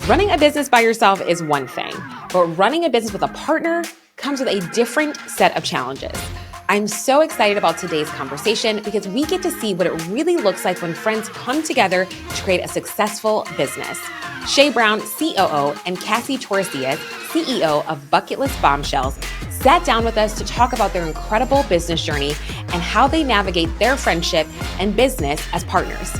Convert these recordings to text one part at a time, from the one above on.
Running a business by yourself is one thing, but running a business with a partner comes with a different set of challenges. I'm so excited about today's conversation because we get to see what it really looks like when friends come together to create a successful business. Shay Brown, COO, and Cassie Torrecillas, CEO of Bucketlist Bombshells, sat down with us to talk about their incredible business journey and how they navigate their friendship and business as partners.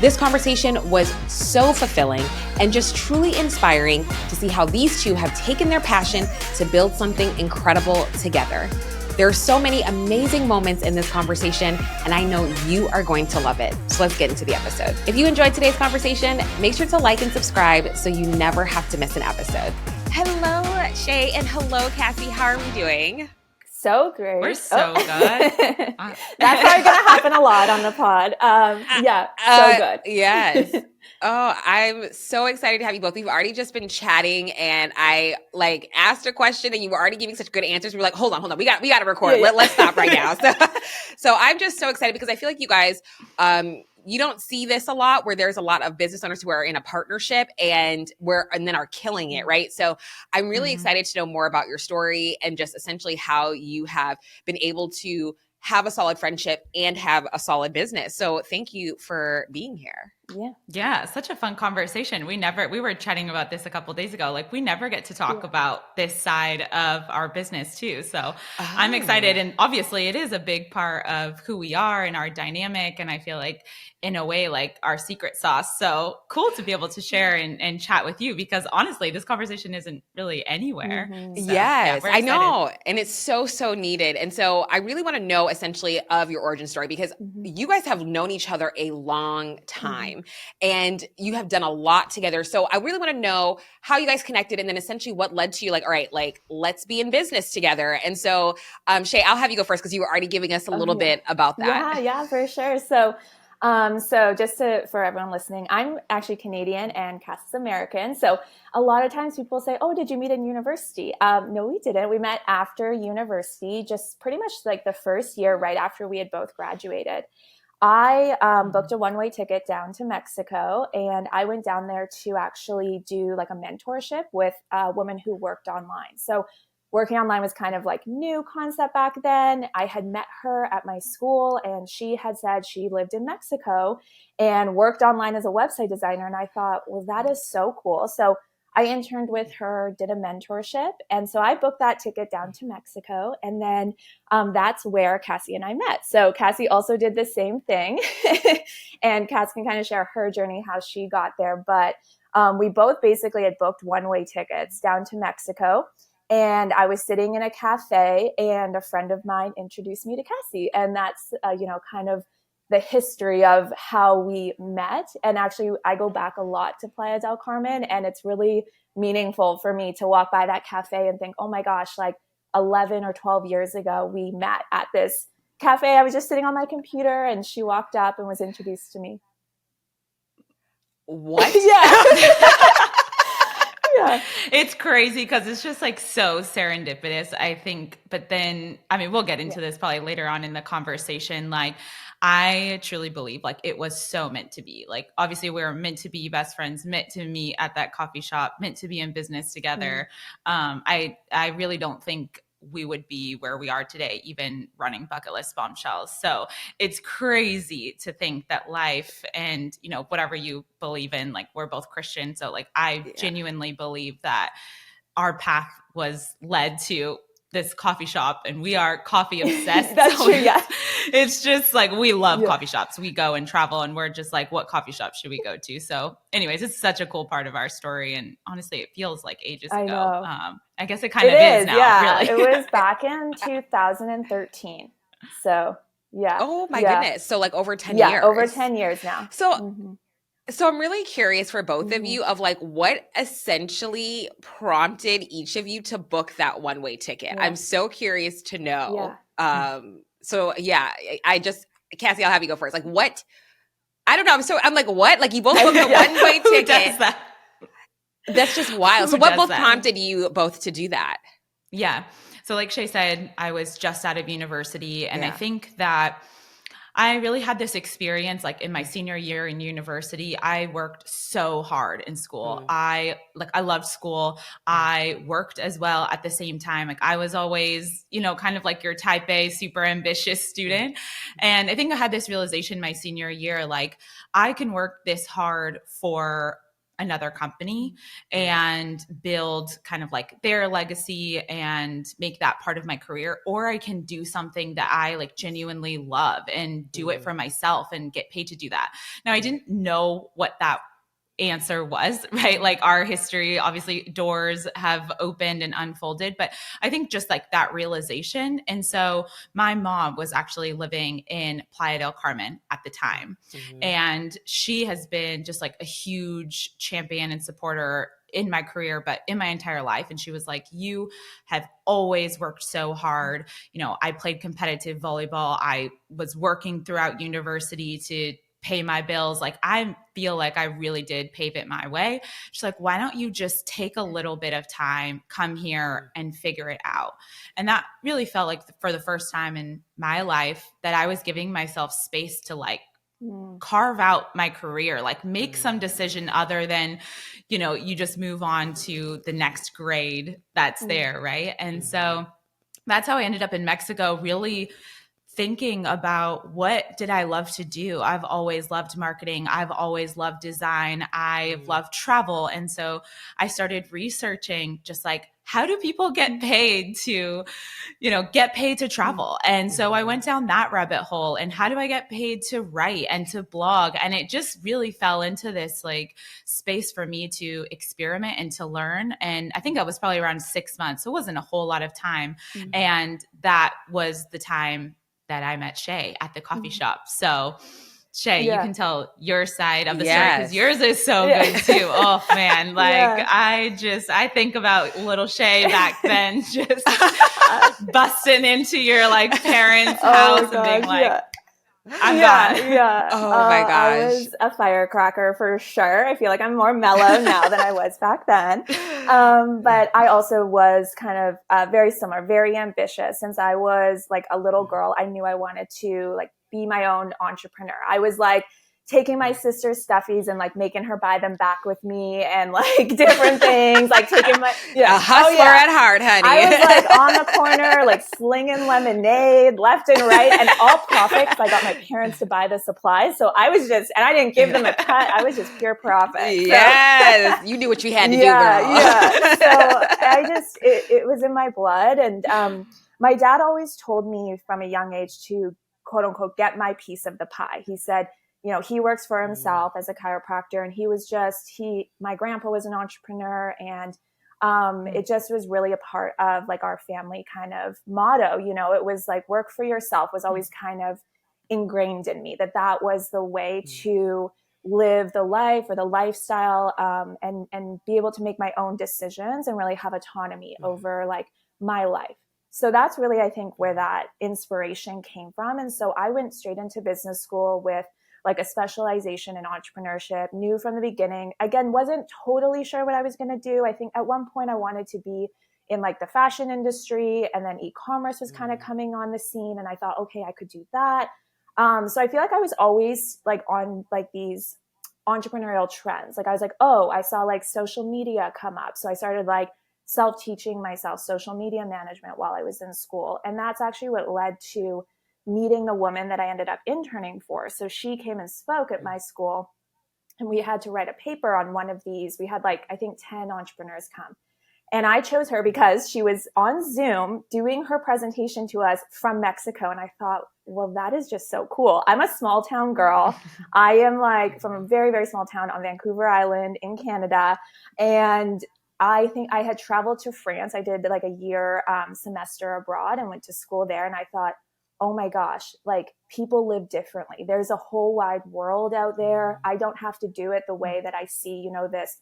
This conversation was so fulfilling and just truly inspiring to see how these two have taken their passion to build something incredible together. There are so many amazing moments in this conversation, and I know you are going to love it. So let's get into the episode. If you enjoyed today's conversation, make sure to like and subscribe so you never have to miss an episode. Hello, Shay, and hello, Cassie. How are we doing? So great. We're so good. That's probably going to happen a lot on the pod. So good. Yes. Oh, I'm so excited to have you both. We've already just been chatting, and I asked a question, and you were already giving such good answers. We were like, hold on, we got to record. Yeah. Let's stop right now. So I'm just so excited because I feel like you guys, you don't see this a lot where there's a lot of business owners who are in a partnership and then are killing it, right? So I'm really excited to know more about your story and just essentially how you have been able to have a solid friendship and have a solid business. So thank you for being here. Yeah, such a fun conversation. We were chatting about this a couple of days ago. We never get to talk about this side of our business too. So I'm excited. And obviously it is a big part of who we are and our dynamic. And I feel like in a way, our secret sauce. So cool to be able to share and chat with you because honestly, this conversation isn't really anywhere. Mm-hmm. So, yes, I know. And it's so, so needed. And so I really want to know essentially of your origin story because you guys have known each other a long time. And you have done a lot together. So I really want to know how you guys connected and then essentially what led to you all right, let's be in business together. And so Shay, I'll have you go first because you were already giving us a little bit about that. Yeah, for sure. So just for everyone listening, I'm actually Canadian and Cassie's American. So a lot of times people say, oh, did you meet in university? No, we didn't. We met after university, just pretty much the first year right after we had both graduated. I booked a one-way ticket down to Mexico, and I went down there to actually do a mentorship with a woman who worked online. So working online was kind of new concept back then. I had met her at my school, and she had said she lived in Mexico and worked online as a website designer. And I thought, well, that is so cool. So I interned with her, did a mentorship. And so I booked that ticket down to Mexico. And then that's where Cassie and I met. So Cassie also did the same thing. And Cassie can kind of share her journey, how she got there. But we both basically had booked one-way tickets down to Mexico. And I was sitting in a cafe and a friend of mine introduced me to Cassie. And that's, kind of the history of how we met. And actually, I go back a lot to Playa del Carmen, and it's really meaningful for me to walk by that cafe and think, oh my gosh, 11 or 12 years ago, we met at this cafe. I was just sitting on my computer and she walked up and was introduced to me. What? Yeah. It's crazy because it's just so serendipitous, I think. But then, we'll get into this probably later on in the conversation. I truly believe it was so meant to be. Obviously we were meant to be best friends, meant to meet at that coffee shop, meant to be in business together. I really don't think we would be where we are today, even running Bucketlist Bombshells. So it's crazy to think that life and, whatever you believe in, we're both Christian. So I genuinely believe that our path was led to this coffee shop and we are coffee obsessed. That's true. Yeah. It's just we love coffee shops. We go and travel and we're just what coffee shop should we go to? So anyways, it's such a cool part of our story. And honestly, it feels like ages ago. I guess it kind of is now. Yeah. Really. It was back in 2013. So yeah. Oh my goodness. So over 10 years. Yeah, over 10 years now. So I'm really curious for both of you of what essentially prompted each of you to book that one-way ticket. Yeah. I'm so curious to know. Cassie, I'll have you go first. What? I don't know. I'm what? You both booked a one-way ticket. Who does that? That's just wild. So what both prompted you both to do that? Yeah. So like Shay said, I was just out of university and I think that I really had this experience like in my senior year in university. I worked so hard in school. I loved school. I worked as well at the same time. Like I was always, kind of like your type A, super ambitious student. And I think I had this realization my senior year, like I can work this hard for another company and build kind of like their legacy and make that part of my career, or I can do something that I like genuinely love and do it for myself and get paid to do that. Now I didn't know what that answer was, right? Like our history, obviously doors have opened and unfolded, but I think just like that realization. And so my mom was actually living in Playa del Carmen at the time. And she has been just like a huge champion and supporter in my career, but in my entire life. And she was like, you have always worked so hard. I played competitive volleyball. I was working throughout university to pay my bills. Like I feel like I really did pave it my way. She's like, why don't you just take a little bit of time, come here and figure it out? And that really felt like for the first time in my life that I was giving myself space to like carve out my career, like make some decision other than, you just move on to the next grade that's there. Right. And so that's how I ended up in Mexico, really thinking about what did I love to do. I've always loved marketing. I've always loved design. I've loved travel. And so I started researching just like, how do people get paid to, travel? And so I went down that rabbit hole, and how do I get paid to write and to blog? And it just really fell into this like space for me to experiment and to learn. And I think that was probably around 6 months. So it wasn't a whole lot of time. And that was the time that I met Shay at the coffee shop. So Shay, you can tell your side of the story because yours is so good too. Oh man, like I think about little Shay back then, just busting into your like parents' house and being like, I'm gone. Yeah. Oh my gosh. I was a firecracker for sure. I feel like I'm more mellow now than I was back then. But I also was kind of very similar, very ambitious. Since I was like a little girl, I knew I wanted to like be my own entrepreneur. I was like taking my sister's stuffies and like making her buy them back with me and like different things, like taking my a hustler at heart, honey. I was like on the corner, like slinging lemonade left and right, and all profit because I got my parents to buy the supplies. So I was just, and I didn't give them a cut. I was just pure profit. Yes, you knew what you had to do, girl. Yeah. So it was in my blood, and my dad always told me from a young age to quote unquote get my piece of the pie. He said, he works for himself as a chiropractor, and my grandpa was an entrepreneur, and it just was really a part of like our family kind of motto. It was like work for yourself was always kind of ingrained in me, that was the way to live the life or the lifestyle, and be able to make my own decisions and really have autonomy over like my life. So that's really, I think, where that inspiration came from. And so I went straight into business school with like a specialization in entrepreneurship, knew from the beginning, again, wasn't totally sure what I was going to do. I think at one point I wanted to be in like the fashion industry, and then e-commerce was kind of coming on the scene. And I thought, okay, I could do that. So I feel like I was always like on like these entrepreneurial trends. Like I was like, oh, I saw like social media come up. So I started like self-teaching myself social media management while I was in school. And that's actually what led to meeting the woman that I ended up interning for. So she came and spoke at my school, and we had to write a paper on one of these. We had like, I think 10 entrepreneurs come. And I chose her because she was on Zoom doing her presentation to us from Mexico. And I thought, well, that is just so cool. I'm a small town girl. I am like from a very, very small town on Vancouver Island in Canada. And I think I had traveled to France. I did like a year semester abroad and went to school there. And I thought, oh my gosh, like people live differently. There's a whole wide world out there. I don't have to do it the way that I see, this.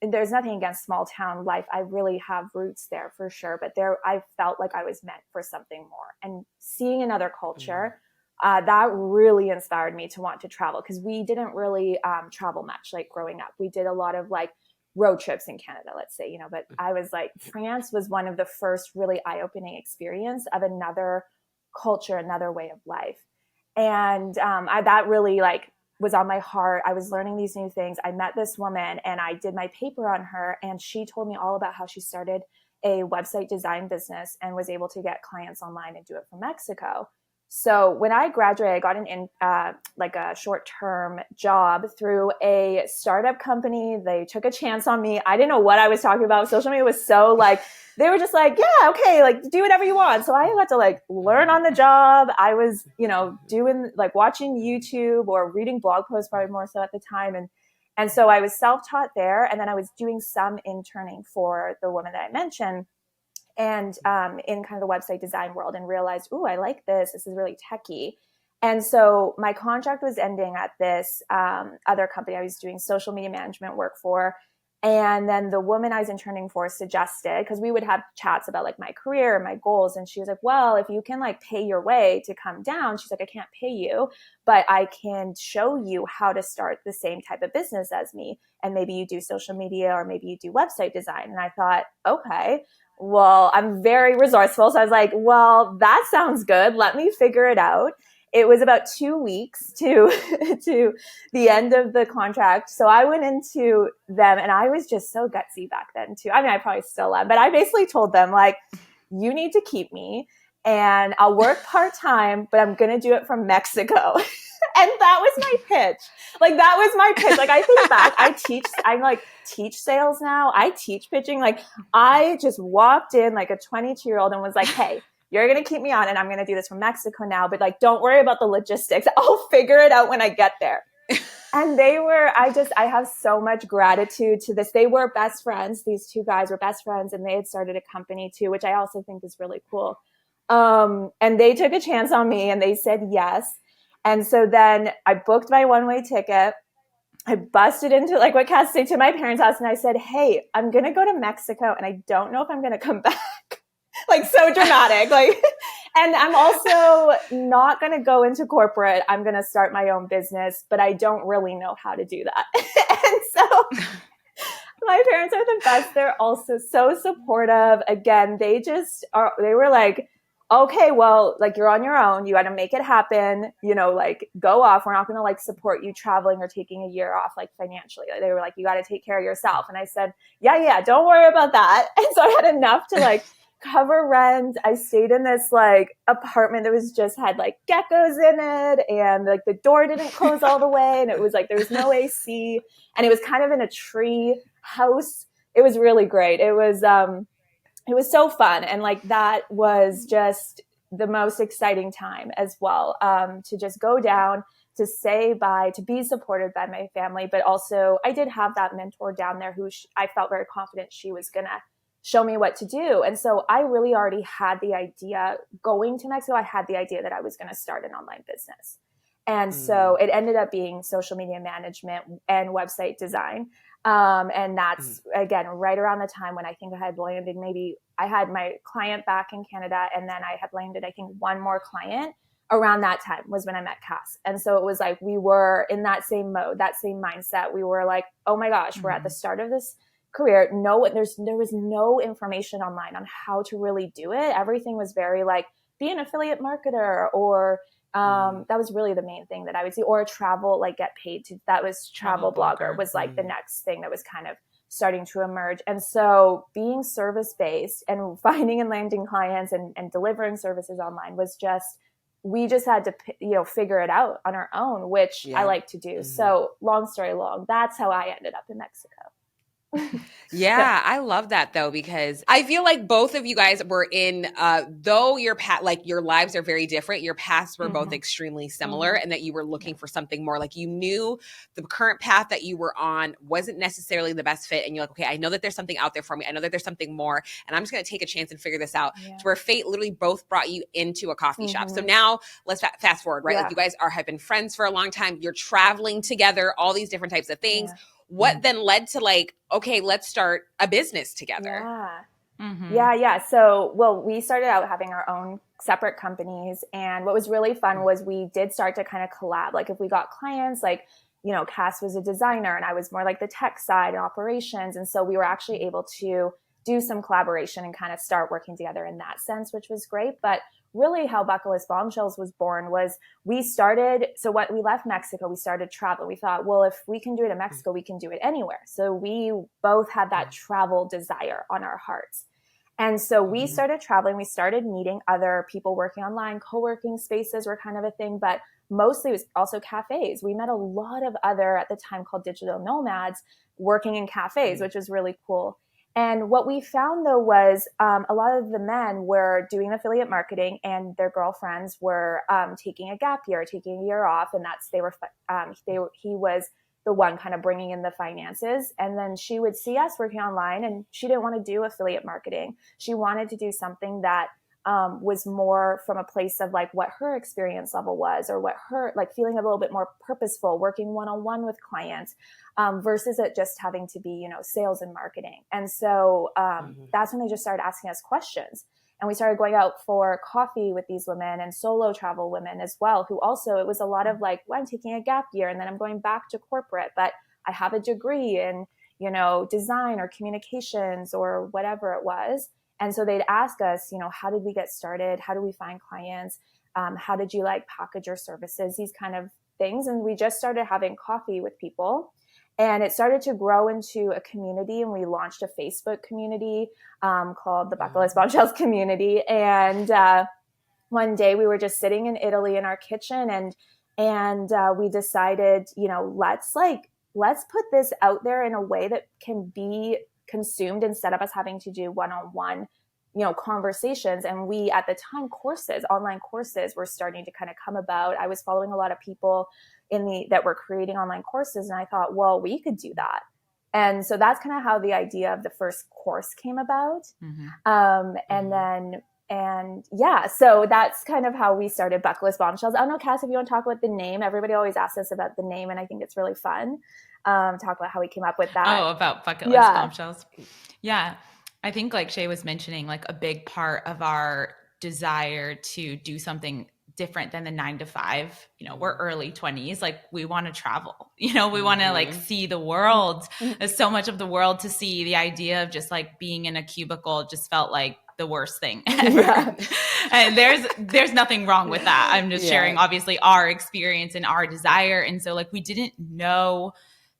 There's nothing against small town life. I really have roots there for sure. But I felt like I was meant for something more. And seeing another culture, that really inspired me to want to travel, because we didn't really travel much like growing up. We did a lot of like road trips in Canada, let's say, but I was like, France was one of the first really eye-opening experience of another culture, another way of life. And that really like was on my heart. I was learning these new things. I met this woman and I did my paper on her, and she told me all about how she started a website design business and was able to get clients online and do it from Mexico. So when I graduated, I got like a short-term job through a startup company. They took a chance on me. I didn't know what I was talking about. Social media was so like, they were just like, yeah, okay, like do whatever you want. So I had to like learn on the job. I was, doing like watching YouTube or reading blog posts, probably more so at the time. And so I was self-taught there. And then I was doing some interning for the woman that I mentioned, and in kind of the website design world, and realized, ooh, I like this. This is really techy. And so my contract was ending at this other company I was doing social media management work for. And then the woman I was interning for suggested, because we would have chats about like my career and my goals. And she was like, well, if you can like pay your way to come down, she's like, I can't pay you, but I can show you how to start the same type of business as me. And maybe you do social media, or maybe you do website design. And I thought, okay, well, I'm very resourceful. So I was like, well, that sounds good. Let me figure it out. It was about 2 weeks to to the end of the contract. So I went into them, and I was just so gutsy back then too. I mean, I probably still am, but I basically told them like, you need to keep me and I'll work part-time, but I'm going to do it from Mexico. And that was my pitch. Like, that was my pitch. Like, I think back, I'm like, teach sales now. I teach pitching. Like, I just walked in like a 22-year-old and was like, hey, you're going to keep me on and I'm going to do this from Mexico now. But like, don't worry about the logistics. I'll figure it out when I get there. And I have so much gratitude to this. They were best friends. These two guys were best friends, and they had started a company too, which I also think is really cool. And they took a chance on me and they said yes. And so then I booked my one-way ticket. I busted into like what Cass said, to my parents' house, and I said, hey, I'm going to go to Mexico and I don't know if I'm going to come back. Like, so dramatic. Like, and I'm also not going to go into corporate. I'm going to start my own business, but I don't really know how to do that. And so my parents are the best. They're also so supportive. Again, they were like, okay, well, like, you're on your own. You got to make it happen, like, go off. We're not going to like support you traveling or taking a year off, like, financially. They were like, you got to take care of yourself. And I said, yeah, don't worry about that. And so I had enough to like cover rent. I stayed in this like apartment that just had like geckos in it, and like the door didn't close all the way. And it was like, there was no AC, and it was kind of in a tree house. It was really great. It was so fun. And like, that was just the most exciting time as well, to just go down, to say bye, to be supported by my family. But also I did have that mentor down there who I felt very confident she was going to show me what to do. And so I really already had the idea going to Mexico. I had the idea that I was going to start an online business. And so it ended up being social media management and website design. And that's, again, right around the time when I think I had landed, maybe I had my client back in Canada, and then I had landed, I think, one more client. Around that time was when I met Cass. And so it was like, we were in that same mode, that same mindset. We were like, oh my gosh, we're at the start of this career. There was no information online on how to really do it. Everything was very like, be an affiliate marketer, or that was really the main thing that I would see, or travel, like get paid to, that was travel blogger was like the next thing that was kind of starting to emerge. And so being service-based and finding and landing clients and delivering services online was just, we just had to, figure it out on our own, which I like to do. So long story long, that's how I ended up in Mexico. Yeah, I love that though, because I feel like both of you guys were in, though your your lives are very different, your paths were both extremely similar, and that you were looking for something more. Like, you knew the current path that you were on wasn't necessarily the best fit, and you're like, okay, I know that there's something out there for me. I know that there's something more, and I'm just going to take a chance and figure this out. To where fate literally both brought you into a coffee shop. So now let's fast forward, right? Like, you guys have been friends for a long time. You're traveling together, all these different types of things. What then led to like, okay, let's start a business together? Yeah. So, well, we started out having our own separate companies. And what was really fun was we did start to kind of collab. Like, if we got clients, like, Cass was a designer and I was more like the tech side and operations. And so we were actually able to do some collaboration and kind of start working together in that sense, which was great. But really how Bucketlist Bombshells was born was we left Mexico, we started traveling. We thought, well, if we can do it in Mexico, we can do it anywhere. So we both had that travel desire on our hearts. And so we started traveling. We started meeting other people working online. Co-working spaces were kind of a thing, but mostly it was also cafes. We met a lot of other, at the time called digital nomads, working in cafes, which was really cool. And what we found though was a lot of the men were doing affiliate marketing, and their girlfriends were taking a gap year, taking a year off, and he was the one kind of bringing in the finances. And then she would see us working online, and she didn't want to do affiliate marketing. She wanted to do something that was more from a place of like what her experience level was, or what her, like feeling a little bit more purposeful, working one-on-one with clients, versus it just having to be, you know, sales and marketing. And so that's when they just started asking us questions. And we started going out for coffee with these women, and solo travel women as well, who also, it was a lot of like, well, I'm taking a gap year and then I'm going back to corporate, but I have a degree in, you know, design or communications or whatever it was. And so they'd ask us, you know, how did we get started? How do we find clients? How did you like package your services? These kind of things. And we just started having coffee with people. And it started to grow into a community, and we launched a Facebook community called the Bucketlist Bombshells community. And one day we were just sitting in Italy in our kitchen, and we decided, you know, let's put this out there in a way that can be consumed instead of us having to do one-on-one, you know, conversations. And we, at the time, online courses were starting to kind of come about. I was following a lot of people that were creating online courses, and I thought, well, we could do that. And so that's kind of how the idea of the first course came about. So that's kind of how we started Bucketlist Bombshells. I don't know, Cass, if you want to talk about the name. Everybody always asks us about the name, and I think it's really fun. Talk about how we came up with that. Oh, about Bucketlist Bombshells. Yeah. I think like Shay was mentioning, like a big part of our desire to do something different than the 9-to-5, you know, we're early 20s, like we want to travel, you know, we want to like see the world. There's so much of the world to see. The idea of just like being in a cubicle just felt like the worst thing ever. Yeah. And there's nothing wrong with that. I'm just sharing obviously our experience and our desire. And so like we didn't know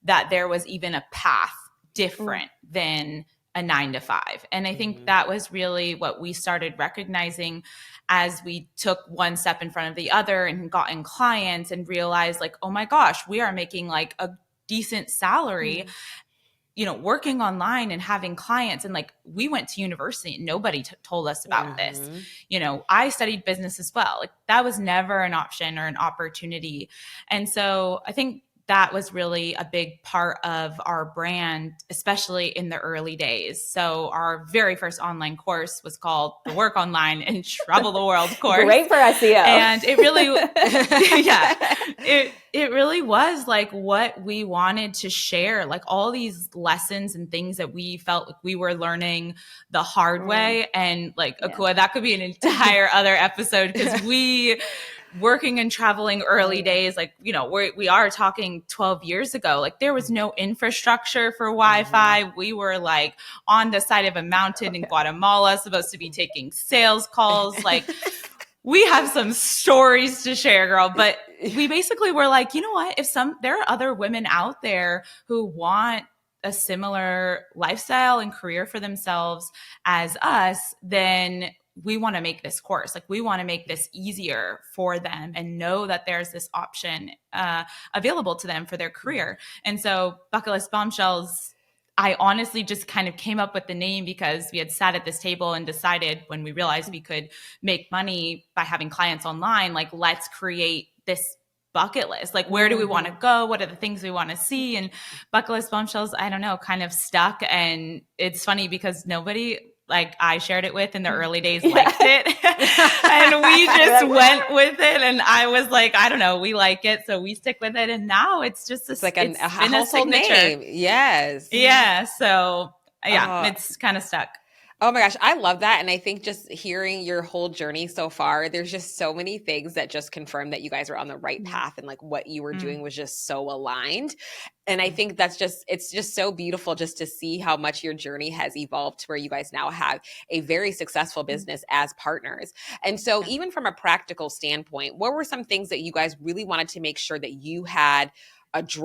that there was even a path different than a 9-to-5. And I think that was really what we started recognizing as we took one step in front of the other and gotten clients and realized like, oh my gosh, we are making like a decent salary, you know, working online and having clients. And like, we went to university and nobody told us about this. You know, I studied business as well. Like that was never an option or an opportunity. And so I think that was really a big part of our brand, especially in the early days. So our very first online course was called the Work Online and Travel the World course. Great for SEO. And it really, it really was like what we wanted to share, like all these lessons and things that we felt like we were learning the hard way. And like Akua, that could be an entire other episode, because working and traveling early days, like, you know, we are talking 12 years ago, like there was no infrastructure for Wi-Fi. We were like on the side of a mountain in Guatemala, supposed to be taking sales calls. Like we have some stories to share, girl. But we basically were like, you know what, there are other women out there who want a similar lifestyle and career for themselves as us, then we want to make this course. Like we want to make this easier for them and know that there's this option available to them for their career. And so Bucketlist Bombshells, I honestly just kind of came up with the name because we had sat at this table and decided, when we realized we could make money by having clients online, like let's create this bucket list. Like where do we want to go? What are the things we want to see? And Bucketlist Bombshells, I don't know, kind of stuck. And it's funny because nobody, like I shared it with in the early days, liked it. And we just went with it. And I was like, I don't know, we like it. So we stick with it. And now it's just it's like a household name. Yes. Yeah. So yeah, it's kind of stuck. Oh my gosh, I love that. And I think just hearing your whole journey so far, there's just so many things that just confirm that you guys are on the right Mm, path and like what you were Mm, doing was just so aligned. And I mm, think it's just so beautiful just to see how much your journey has evolved to where you guys now have a very successful mm, business as partners. And so, yeah. even from a practical standpoint, what were some things that you guys really wanted to make sure that you had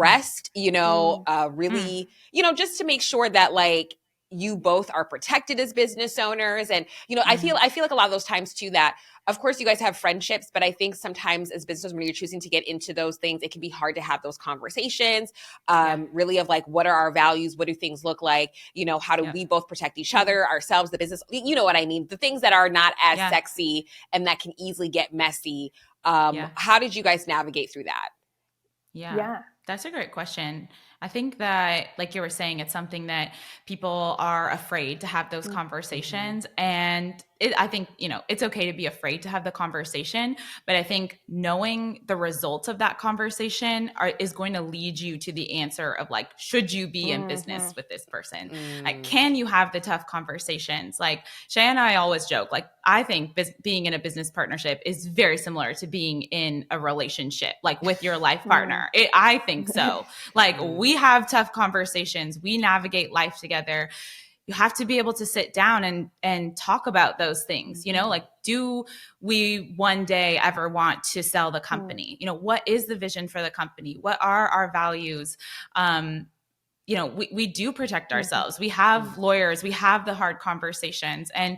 Mm, addressed, mm, mm, really, just to make sure that like, you both are protected as business owners. And mm, I feel like a lot of those times too that of course you guys have friendships, but I think sometimes as business when you're choosing to get into those things, it can be hard to have those conversations, yeah. really of like, what are our values, what do things look like, how do Yeah. we both protect each mm. other, ourselves, the business, you know what I mean, the things that are not as Yeah. sexy and that can easily get messy. Yeah. How did you guys navigate through that? Yeah, Yeah. that's a great question. I think that, like you were saying, it's something that people are afraid to have those Mm, Mm-hmm. conversations. And I think, it's okay to be afraid to have the conversation. But I think knowing the results of that conversation is going to lead you to the answer of like, should you be in business mhm, with this person? Like, Mm, can you have the tough conversations? Like, Shay and I always joke, like, I think being in a business partnership is very similar to being in a relationship, like with your life mm. partner. I think so. Like, mm, we have tough conversations, we navigate life together. You have to be able to sit down and talk about those things, Mhm, like, do we one day ever want to sell the mm, company? What is the vision for the company? What are our values? We do protect mhm, ourselves. We have mm, lawyers, we have the hard conversations. And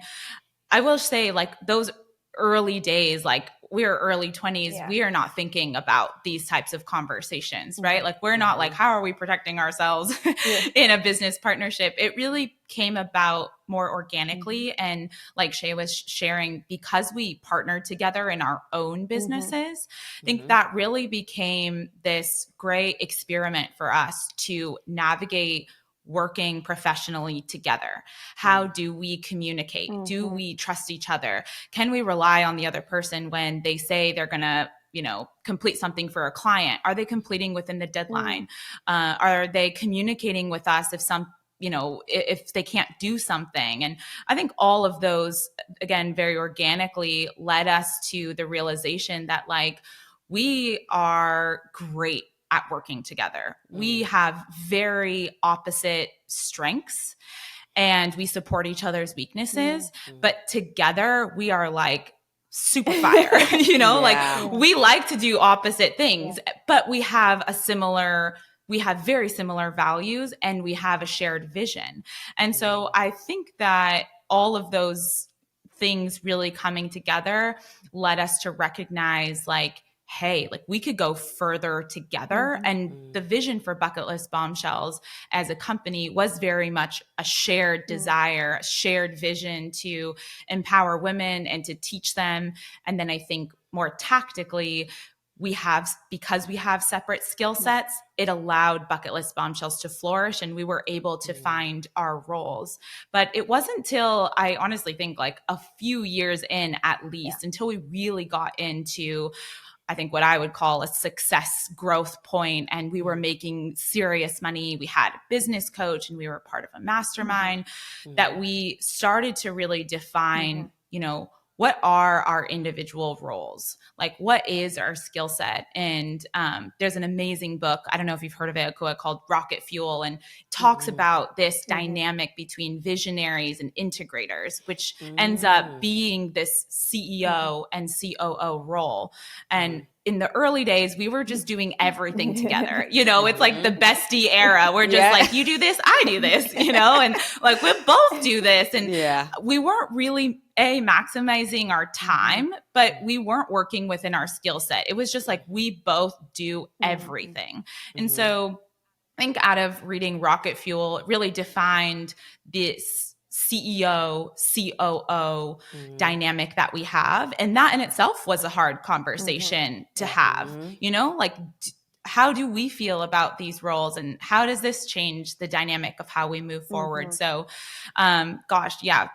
I will say, like, those early days, like, we're early 20s, yeah. we are not thinking about these types of conversations, right? Mhm, Like, we're not like, mhm, how are we protecting ourselves yeah. in a business partnership? It really came about more Mhm, organically. And like Shay was sharing, because we partnered together in our own mhm, businesses, I think mhm, that really became this great experiment for us to navigate working professionally together. How mm, do we communicate? Do mhm, we trust each other? Can we rely on the other person when they say they're going to complete something for a client? Are they completing within the mm, deadline? Are they communicating with us if they can't do something? And I think all of those, again, very organically led us to the realization that, like, we are great at working together. We mm, have very opposite strengths and we support each other's mm. weaknesses, mm. but together we are like super fire. Like, Yeah. Yeah, we like to do opposite yeah, things, but we have very similar values and we have a shared vision. And so Mm, I think that all of those things really coming together led us to recognize, like, hey, like, we could go further together. mhm, And the mm, vision for Bucketlist Bombshells as a company was very much a shared mm, desire, a shared vision to empower women and to teach them. And then I think more tactically, because we have separate skill yeah, sets, it allowed Bucketlist Bombshells to flourish and we were able to mm, find our roles. But it wasn't till, I honestly think, like a few years in at yeah, least, until we really got into, I think, what I would call a success growth point, and we were mm, making serious money. We had a business coach and we were part of a mhm, mastermind, that mm, we started to really mhm, define, what are our individual roles? Like, what is our skill set? And there's an amazing book, I don't know if you've heard of it, Akua, called Rocket Fuel, and talks mm, about this mhm, dynamic between visionaries and integrators, which ends up mm, being this mhm. CEO and COO role. And mm, in the early days, we were just doing everything together. It's like the mhm. bestie era. We're just Yeah. like, you do this, I do this, and like, we both do this. And Yeah. we weren't really maximizing our Mhm, time, but Mm, we weren't working within our skill set. It was just like, we both do mhm, everything. And mhm, so I think out of reading Rocket Fuel, it really defined this CEO, COO mm, dynamic that we have. And that in itself was a hard mhm. conversation to Yeah. have, mhm, like, how do we feel about these roles and how does this change the dynamic of how we move forward? Mhm, So, gosh, yeah,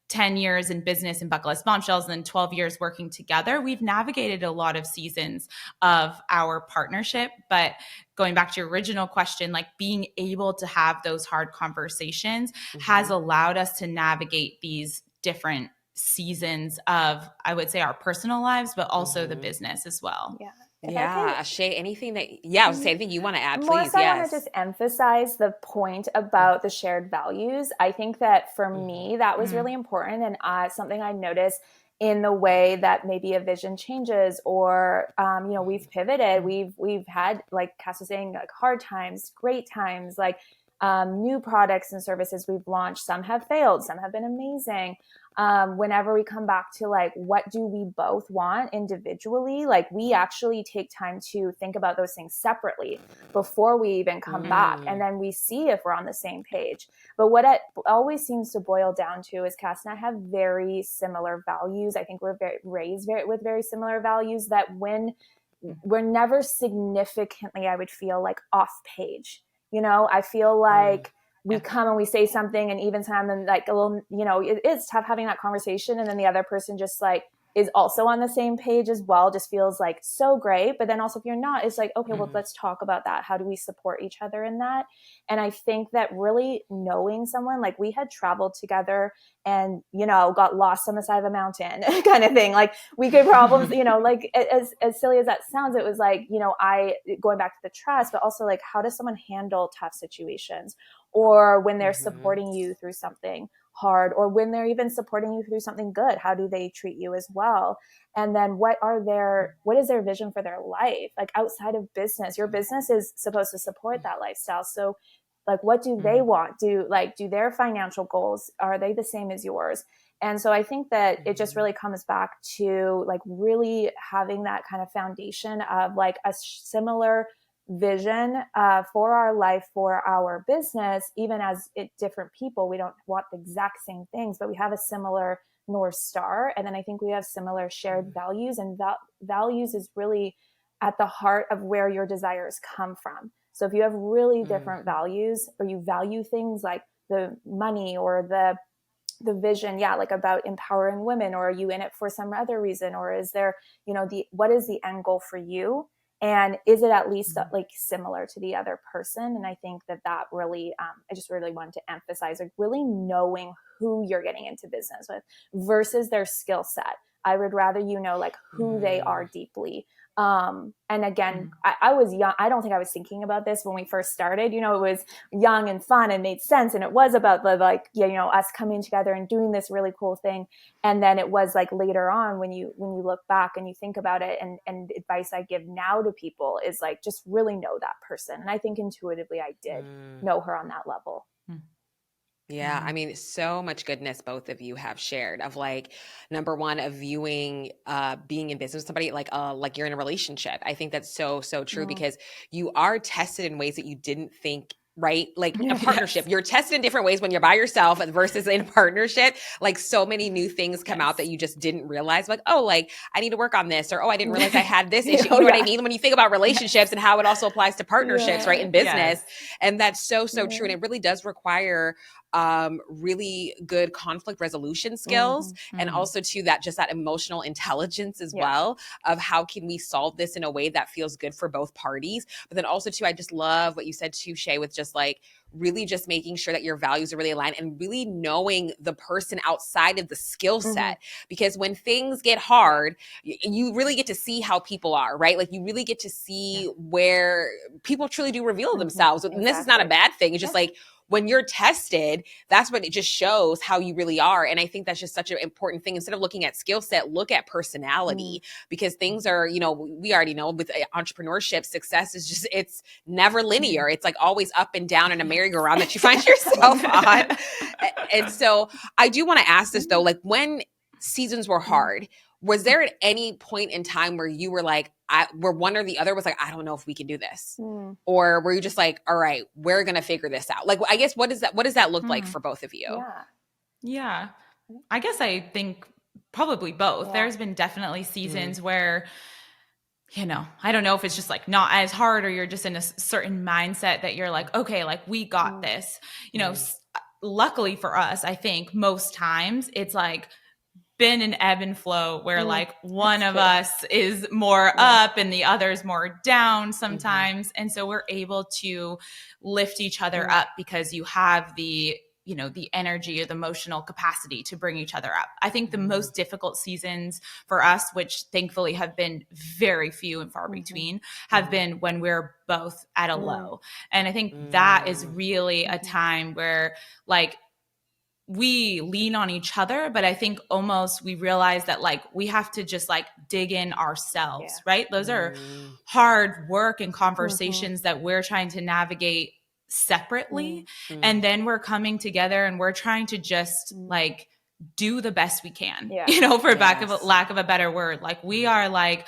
10 years in business in Bucketlist Bombshells and then 12 years working together, we've navigated a lot of seasons of our partnership. But going back to your original question, like being able to have those hard conversations has allowed us to navigate these different seasons of, I would say, our personal lives, but also the business as well. Yeah. Shay, anything that, I was saying, anything you want to add, More please? so, I want to just emphasize the point about the shared values. I think that for me, that was really important, and something I noticed in the way that maybe a vision changes, or we've pivoted. We've had, like Cass was saying, like hard times, great times, like new products and services we've launched. Some have failed, some have been amazing. Whenever we come back to like, what do we both want individually? Like we actually take time to think about those things separately before we even come back. And then we see if we're on the same page. But what it always seems to boil down to is Cass and I have very similar values. I think we're raised with very similar values, that when we're never significantly, I would feel like off page. I feel like we come and we say something, and even sometimes like a little, it is tough having that conversation. And then the other person just like is also on the same page as well, just feels like so great. But then also if you're not, it's like, okay, well, let's talk about that. How do we support each other in that? And I think that really knowing someone, like we had traveled together and, got lost on the side of a mountain kind of thing. Like we could problems, like as silly as that sounds, it was like, I going back to the trust, but also like, how does someone handle tough situations, or when they're supporting you through something hard, or when they're even supporting you through something good, how do they treat you as well? And then what is their vision for their life? Like outside of business, your business is supposed to support that lifestyle. So like, what do they want? Do their financial goals, are they the same as yours? And so I think that it just really comes back to like really having that kind of foundation of like a similar vision for our life, for our business. Even as different people, we don't want the exact same things, but we have a similar North Star. And then I think we have similar shared values, and values is really at the heart of where your desires come from. So if you have really different values, or you value things like the money or the vision, like about empowering women, or are you in it for some other reason, or is there, what is the end goal for you? And is it at least like similar to the other person? And I think that really, I just really wanted to emphasize, like really knowing who you're getting into business with versus their skill set. I would rather, like who they are deeply. And again, I was young. I don't think I was thinking about this when we first started. It was young and fun and made sense. And it was about the us coming together and doing this really cool thing. And then it was like later on when you look back and you think about it, and advice I give now to people is like, just really know that person. And I think intuitively I did know her on that level. Yeah, I mean, so much goodness both of you have shared of like, number one, of viewing being in business with somebody like you're in a relationship. I think that's so true, because you are tested in ways that you didn't think, right? Like a partnership, you're tested in different ways when you're by yourself versus in partnership. Like so many new things come out that you just didn't realize, like, oh, like I need to work on this, or, oh, I didn't realize I had this issue. You know what I mean? When you think about relationships and how it also applies to partnerships, right? In business. And that's so true. And it really does require really good conflict resolution skills, and also to that emotional intelligence as well, of how can we solve this in a way that feels good for both parties. But then also too, I just love what you said too, Shay, with just like really just making sure that your values are really aligned, and really knowing the person outside of the skill set. Because when things get hard, you really get to see how people are, right? Like you really get to see where people truly do reveal themselves. And this is not a bad thing. It's just like, when you're tested, that's what it just shows how you really are. And I think that's just such an important thing. Instead of looking at skill set, look at personality, because things are, we already know with entrepreneurship, success is just, it's never linear. It's like always up and down in a merry-go-round that you find yourself on. And so I do want to ask this though, like when seasons were hard, was there at any point in time where you were like, where one or the other was like, I don't know if we can do this? Or were you just like, all right, we're going to figure this out? Like, I guess, what does that look like for both of you? Yeah. I guess I think probably both. There's been definitely seasons where, I don't know if it's just like not as hard, or you're just in a certain mindset that you're like, okay, like we got this, luckily for us, I think most times it's like been an ebb and flow where like one of us is more up and the other's more down sometimes. And so we're able to lift each other up because you have the, you know, the energy or the emotional capacity to bring each other up. I think the most difficult seasons for us, which thankfully have been very few and far between, have been when we're both at a low. And I think that is really a time where like we lean on each other, but I think almost we realize that like we have to just like dig in ourselves, right? Those are hard work and conversations that we're trying to navigate separately. And then we're coming together and we're trying to just like do the best we can, you know, for lack of a better word. Like we are like,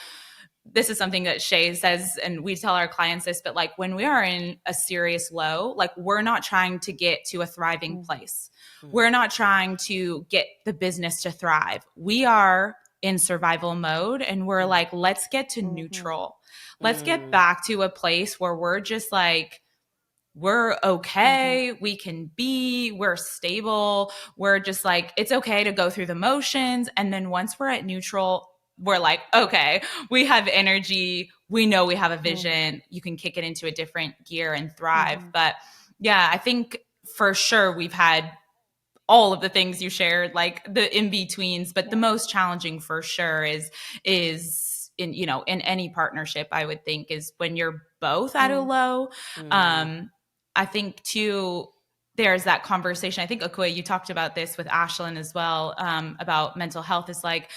this is something that Shay says, and we tell our clients this, but like when we are in a serious low, like we're not trying to get to a thriving place. We're not trying to get the business to thrive. We are in survival mode and we're like, let's get to neutral. Let's get back to a place where we're just like, we're okay. We can be, we're stable. We're just like, it's okay to go through the motions. And then once we're at neutral, we're like, okay, we have energy. We know we have a vision. You can kick it into a different gear and thrive. But yeah, I think for sure we've had all of the things you shared, like the in-betweens, but the most challenging for sure is in, you know, in any partnership, I would think, is when you're both at a low. I think too, there's that conversation. I think Akua, you talked about this with Ashlyn as well, about mental health. Is like,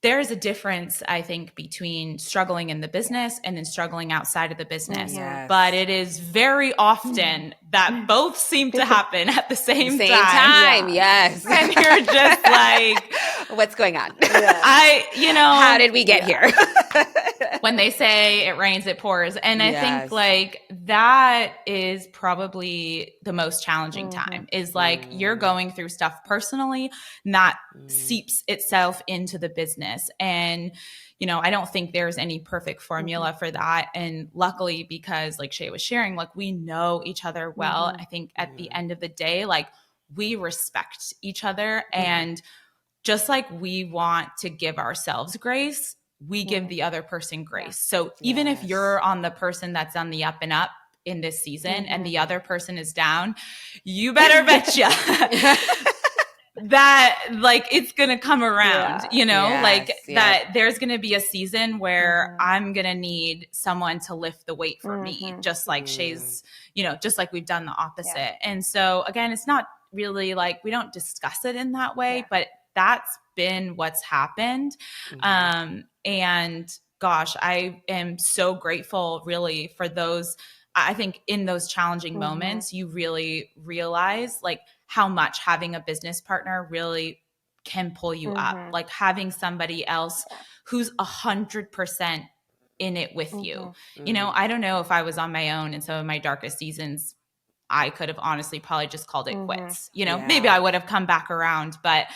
there's a difference, I think, between struggling in the business and then struggling outside of the business. But it is very often that both seem to happen at the same time. Yes. And you're just like, what's going on? You know, how did we get here? When they say it rains, it pours. And I think like that is probably the most challenging time, is like you're going through stuff personally, not seeps itself into the business. And, you know, I don't think there's any perfect formula for that. And luckily, because like Shay was sharing, like we know each other well. I think at the end of the day, like we respect each other. And just like we want to give ourselves grace, we give the other person grace. So even if you're on the person that's on the up and up in this season and the other person is down, you better betcha that like it's going to come around, you know, that there's going to be a season where I'm going to need someone to lift the weight for me, just like Shay's, you know, just like we've done the opposite. And so again, it's not really like, we don't discuss it in that way, but that's been what's happened. And gosh, I am so grateful really for those. I think in those challenging moments, you really realize like how much having a business partner really can pull you up, like having somebody else who's 100% in it with you. You know, I don't know if I was on my own in some of my darkest seasons, I could have honestly probably just called it quits. You know, maybe I would have come back around, but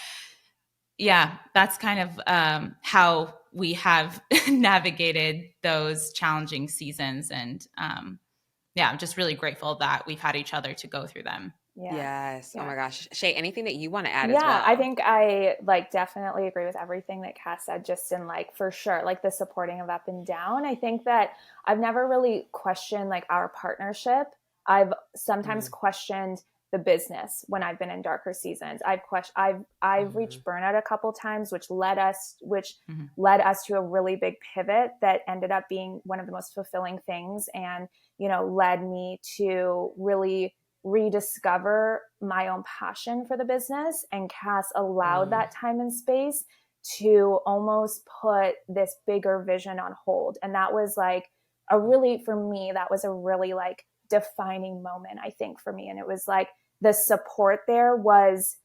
yeah, that's kind of how we have navigated those challenging seasons. And I'm just really grateful that we've had each other to go through them. Yes. Oh my gosh. Shay, anything that you want to add as well? Yeah, I think I like definitely agree with everything that Cass said, just in like, for sure, like the supporting of up and down. I think that I've never really questioned like our partnership. I've sometimes questioned the business when I've been in darker seasons. I've reached burnout a couple times, which led us to a really big pivot that ended up being one of the most fulfilling things, and, you know, led me to really rediscover my own passion for the business. And Cass allowed that time and space to almost put this bigger vision on hold. And that was like for me, that was a really like defining moment, I think, for me. And it was like the support there was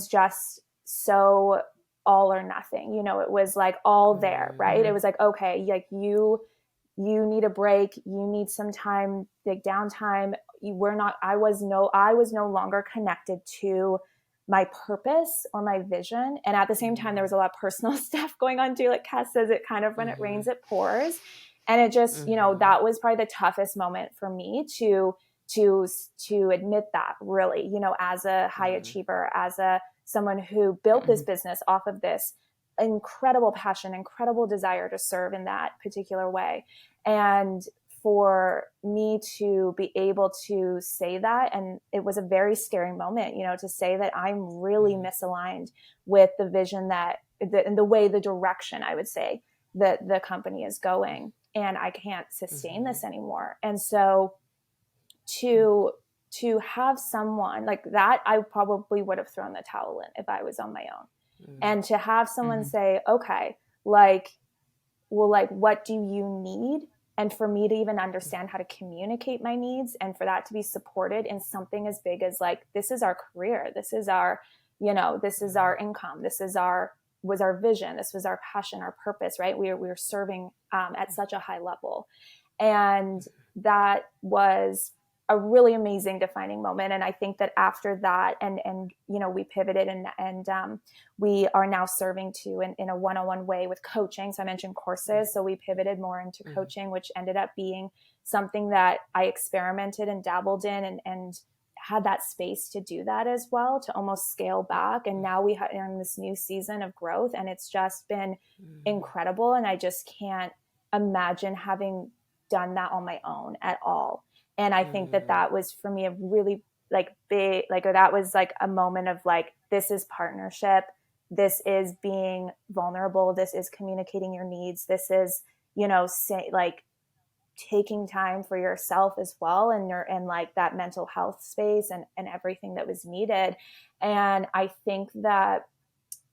just so all or nothing, you know, it was like all there, right? It was like, okay, like you need a break, you need some time, like downtime. I was no longer connected to my purpose or my vision. And at the same time, there was a lot of personal stuff going on too. Like Cass says, it kind of, when it rains, it pours. And it just, you know, that was probably the toughest moment for me to to admit that, really, as a high achiever, as someone who built this business off of this incredible passion, incredible desire to serve in that particular way. And for me to be able to say that, and it was a very scary moment, to say that I'm really misaligned with the vision and the way, the direction, I would say, that the company is going, and I can't sustain this anymore. And so to have someone like that, I probably would have thrown the towel in if I was on my own. And to have someone say, okay, what do you need? And for me to even understand how to communicate my needs, and for that to be supported in something as big as this is our career. This is our, this is our income. This was our vision. This was our passion, our purpose, right? We were serving at such a high level. And that was a really amazing defining moment. And I think that after that, and we pivoted and we are now serving in a one-on-one way with coaching. So I mentioned courses. So we pivoted more into coaching, which ended up being something that I experimented and dabbled in and had that space to do that as well, to almost scale back. And now we are in this new season of growth, and it's just been incredible. And I just can't imagine having done that on my own at all. And I think that was for me a really big, that was a moment of this is partnership. This is being vulnerable. This is communicating your needs. This is, taking time for yourself as well. And that mental health space and everything that was needed. And I think that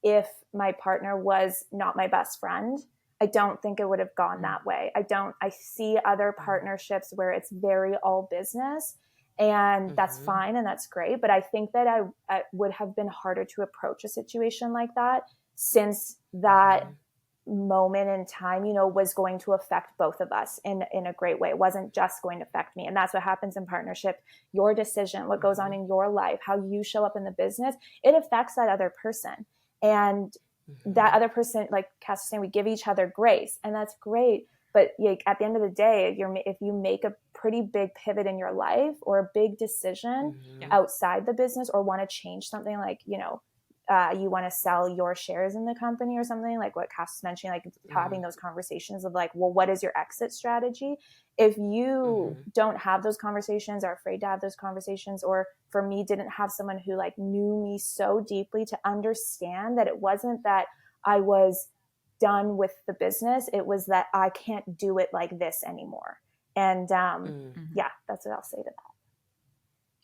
if my partner was not my best friend, I don't think it would have gone that way. I see other partnerships where it's very all business, and that's fine and that's great. But I think that I would have been harder to approach a situation like that, since that moment in time, was going to affect both of us in a great way. It wasn't just going to affect me. And that's what happens in partnership. Your decision, what goes on in your life, how you show up in the business, it affects that other person. And that other person, like Cass was saying, we give each other grace, and that's great. But at the end of the day, if you make a pretty big pivot in your life or a big decision outside the business, or want to change something, you want to sell your shares in the company or something, like what Cass was mentioning, having those conversations of what is your exit strategy? If you don't have those conversations, are afraid to have those conversations, or for me, didn't have someone who knew me so deeply to understand that it wasn't that I was done with the business, it was that I can't do it like this anymore. And that's what I'll say to that.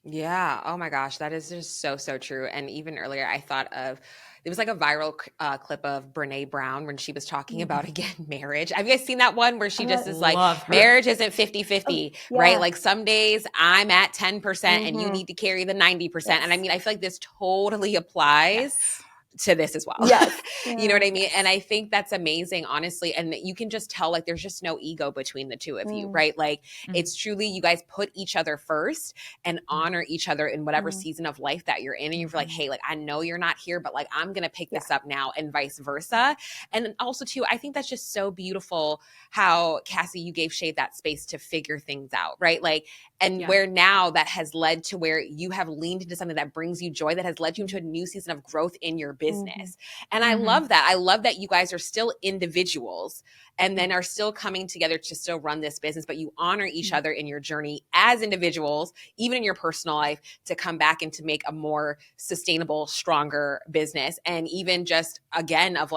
Yeah. Oh my gosh. That is just so, so true. And even earlier, I thought of, it was a viral clip of Brene Brown when she was talking about, again, marriage. Have you guys seen that one where she just is marriage isn't 50-50, right? Some days I'm at 10% and you need to carry the 90%. Yes. And I mean, I feel like this totally applies to this as well. Yes. You know what I mean? And I think that's amazing, honestly. And you can just tell there's just no ego between the two of you, right? It's truly, you guys put each other first and honor each other in whatever season of life that you're in. And you're hey, I know you're not here, but I'm going to pick this up now, and vice versa. And then also too, I think that's just so beautiful how, Cassie, you gave Shay that space to figure things out, right? Where now that has led to where you have leaned into something that brings you joy, that has led you into a new season of growth in your business. And I love that. I love that you guys are still individuals and then are still coming together to still run this business, but you honor each other in your journey as individuals, even in your personal life, to come back and to make a more sustainable, stronger business. And even just, again, of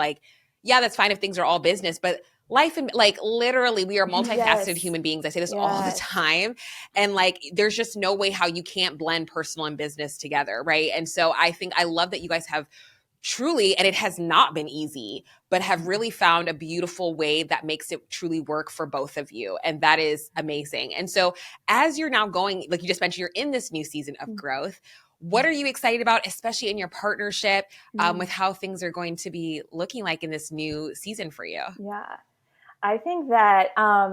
that's fine if things are all business, but life, and literally, we are multifaceted human beings. I say this all the time. And there's just no way how you can't blend personal and business together, right? And so I think I love that you guys have truly, and it has not been easy, but have really found a beautiful way that makes it truly work for both of you. And that is amazing. And so as you're now going, like you just mentioned, you're in this new season of growth. What are you excited about, especially in your partnership, with how things are going to be looking like in this new season for you? Yeah, I think that,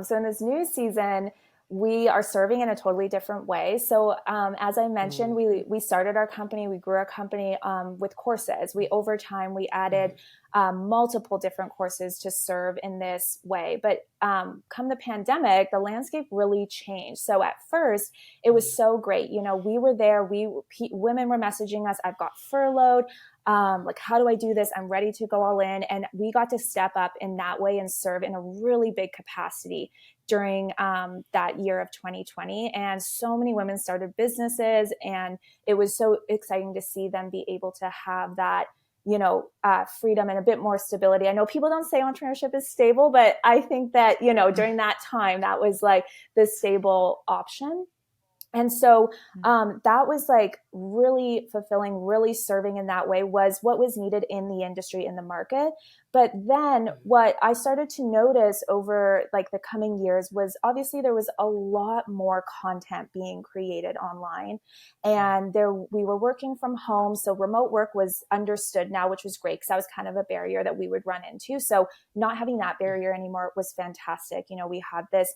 so in this new season, we are serving in a totally different way. So as I mentioned, we started our company, we grew our company with courses. Over time, we added multiple different courses to serve in this way. But come the pandemic, the landscape really changed. So at first, it was so great. You know, we were there. Women were messaging us, I've got furloughed. Like, how do I do this? I'm ready to go all in. And we got to step up in that way and serve in a really big capacity during that year of 2020. And so many women started businesses, and it was so exciting to see them be able to have that, you know, freedom and a bit more stability. I know people don't say entrepreneurship is stable, but I think that, you know, during that time, that was like the stable option. And so that was like really fulfilling, really serving in that way was what was needed in the industry, in the market. But then what I started to notice over like the coming years was obviously there was a lot more content being created online, and we were working from home. So remote work was understood now, which was great because that was kind of a barrier that we would run into. So not having that barrier anymore was fantastic. You know, we had this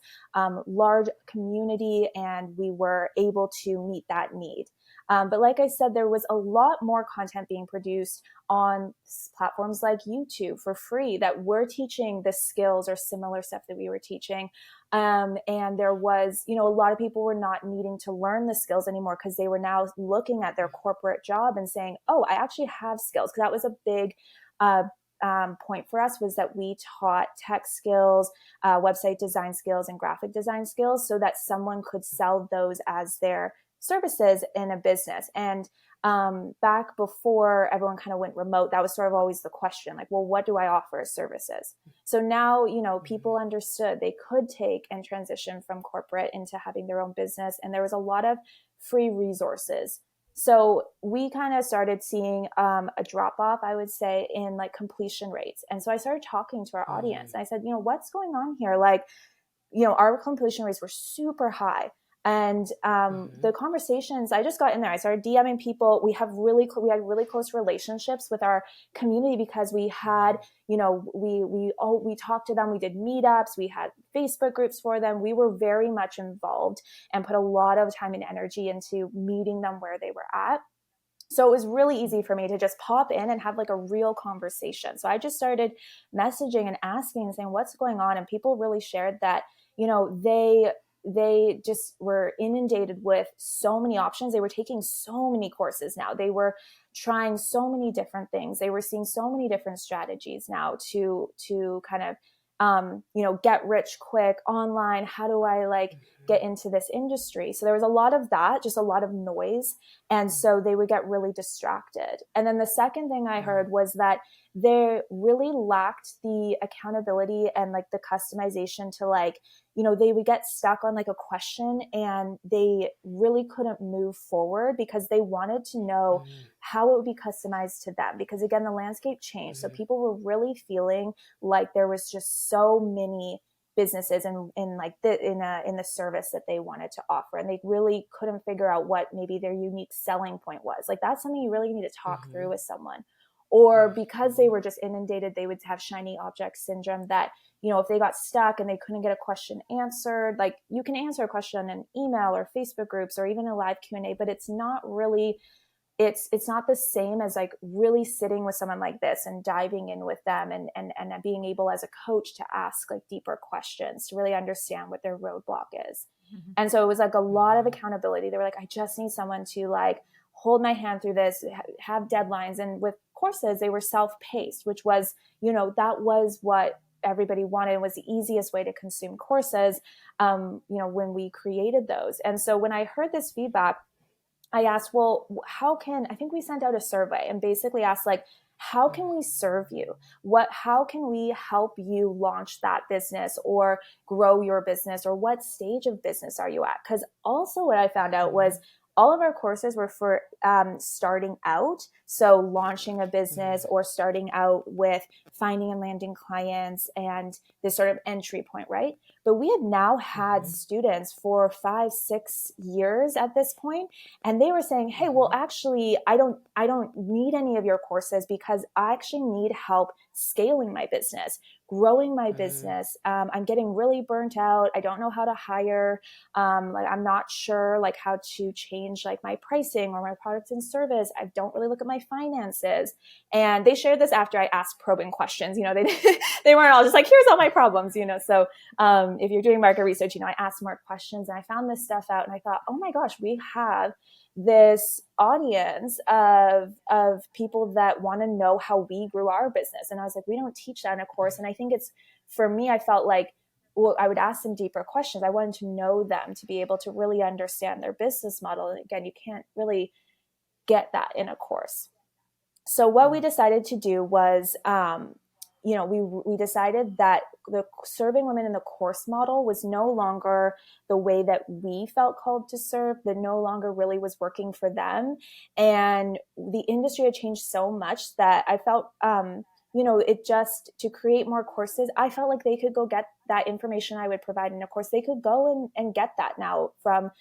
large community and we were able to meet that need. But like I said, there was a lot more content being produced on platforms like YouTube for free that were teaching the skills or similar stuff that we were teaching. And there was, you know, a lot of people were not needing to learn the skills anymore because they were now looking at their corporate job and saying, oh, I actually have skills. Because that was a big point for us, was that we taught tech skills, website design skills, and graphic design skills so that someone could sell those as their services in a business. And back before everyone kind of went remote, that was sort of always the question, like, well, what do I offer as services? So now, you know, people understood they could take and transition from corporate into having their own business. And there was a lot of free resources. So we kind of started seeing a drop off, I would say, in like completion rates. And so I started talking to our audience. And I said, you know, what's going on here? Like, you know, our completion rates were super high. And the conversations, I just got in there. I started DMing people. We had really close relationships with our community because we had, you know, we talked to them. We did meetups. We had Facebook groups for them. We were very much involved and put a lot of time and energy into meeting them where they were at. So it was really easy for me to just pop in and have like a real conversation. So I just started messaging and asking and saying, what's going on? And people really shared that, you know, they just were inundated with so many options. They were taking so many courses now. They were trying so many different things. They were seeing so many different strategies now to kind of, you know, get rich quick online. How do I like get into this industry? So there was a lot of that, just a lot of noise. And so they would get really distracted. And then the second thing I heard was that they really lacked the accountability and like the customization to like, you know, they would get stuck on like a question and they really couldn't move forward because they wanted to know how it would be customized to them. Because again, the landscape changed. So people were really feeling like there was just so many businesses in like in the service that they wanted to offer, and they really couldn't figure out what maybe their unique selling point was. Like that's something you really need to talk through with someone. Or because they were just inundated, they would have shiny object syndrome that, you know, if they got stuck and they couldn't get a question answered, like you can answer a question in an email or Facebook groups or even a live Q&A, but it's not really, it's not the same as like really sitting with someone like this and diving in with them and being able as a coach to ask like deeper questions to really understand what their roadblock is. And so it was like a lot of accountability. They were like, I just need someone to like hold my hand through this, have deadlines. And with courses, they were self-paced, which was, you know, that was what everybody wanted. It was the easiest way to consume courses, you know, when we created those. And so when I heard this feedback, I asked, well, I think we sent out a survey and basically asked like, how can we serve you? How can we help you launch that business or grow your business, or what stage of business are you at? Because also what I found out was all of our courses were for starting out. So launching a business or starting out with finding and landing clients and this sort of entry point, right? but we had now had students for 5-6 years at this point, and they were saying, hey, well, actually, I don't need any of your courses because I actually need help scaling my business, growing my business. I'm getting really burnt out. I don't know how to hire. Like, I'm not sure like how to change like my pricing or my products and service. I don't really look at my finances. And they shared this after I asked probing questions. You know, they weren't all just like, here's all my problems, you know. So if you're doing market research, you know, I asked more questions and I found this stuff out and I thought, oh my gosh, we have this audience of people that want to know how we grew our business. And I was like, we don't teach that in a course. And I think it's, for me, I felt like, well, I would ask them deeper questions. I wanted to know them to be able to really understand their business model. And again, you can't really get that in a course. So what we decided to do was, you know, we decided that the serving women in the course model was no longer the way that we felt called to serve, that no longer really was working for them. And the industry had changed so much that I felt, you know, it just, to create more courses, I felt like they could go get that information I would provide in a course. They could go and get that now from,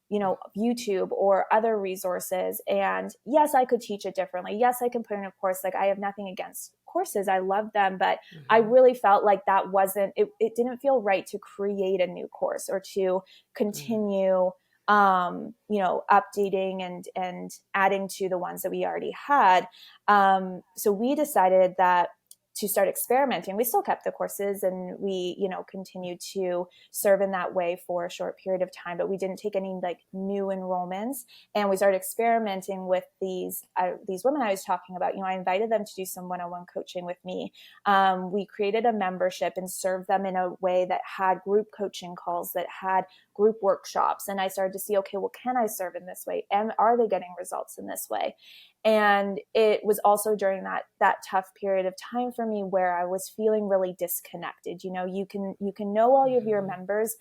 you know, YouTube or other resources. And yes, I could teach it differently. Yes, I can put in a course. Like, I have nothing against courses. I love them, but I really felt like that wasn't, it didn't feel right to create a new course or to continue, you know, updating and adding to the ones that we already had. So we decided that to start experimenting. We still kept the courses and we, you know, continued to serve in that way for a short period of time, but we didn't take any like new enrollments. And we started experimenting with these women I was talking about. You know, I invited them to do some one-on-one coaching with me. We created a membership and served them in a way that had group coaching calls, that had group workshops. And I started to see, okay, well, can I serve in this way? And are they getting results in this way? And it was also during that tough period of time for me where I was feeling really disconnected. You know, you can know all of your members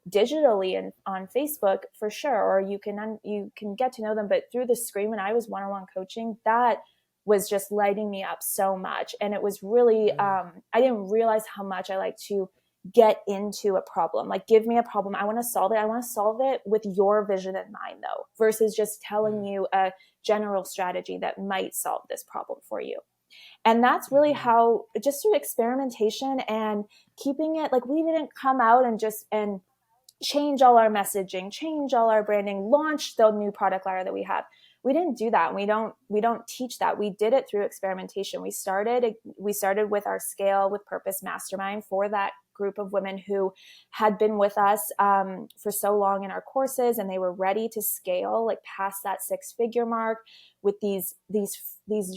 digitally and on Facebook for sure, or you can get to know them, but through the screen, when I was one-on-one coaching, that was just lighting me up so much. And it was really, I didn't realize how much I like to get into a problem. Like, give me a problem. I want to solve it. I want to solve it with your vision in mind, though, versus just telling you a general strategy that might solve this problem for you. And that's really how, just through experimentation and keeping it, like, we didn't come out and change all our messaging, change all our branding, launch the new product line that we have. We didn't do that. We don't teach that. We did it through experimentation. We started with our Scale with Purpose Mastermind for that group of women who had been with us for so long in our courses, and they were ready to scale, like past that 6-figure mark, with these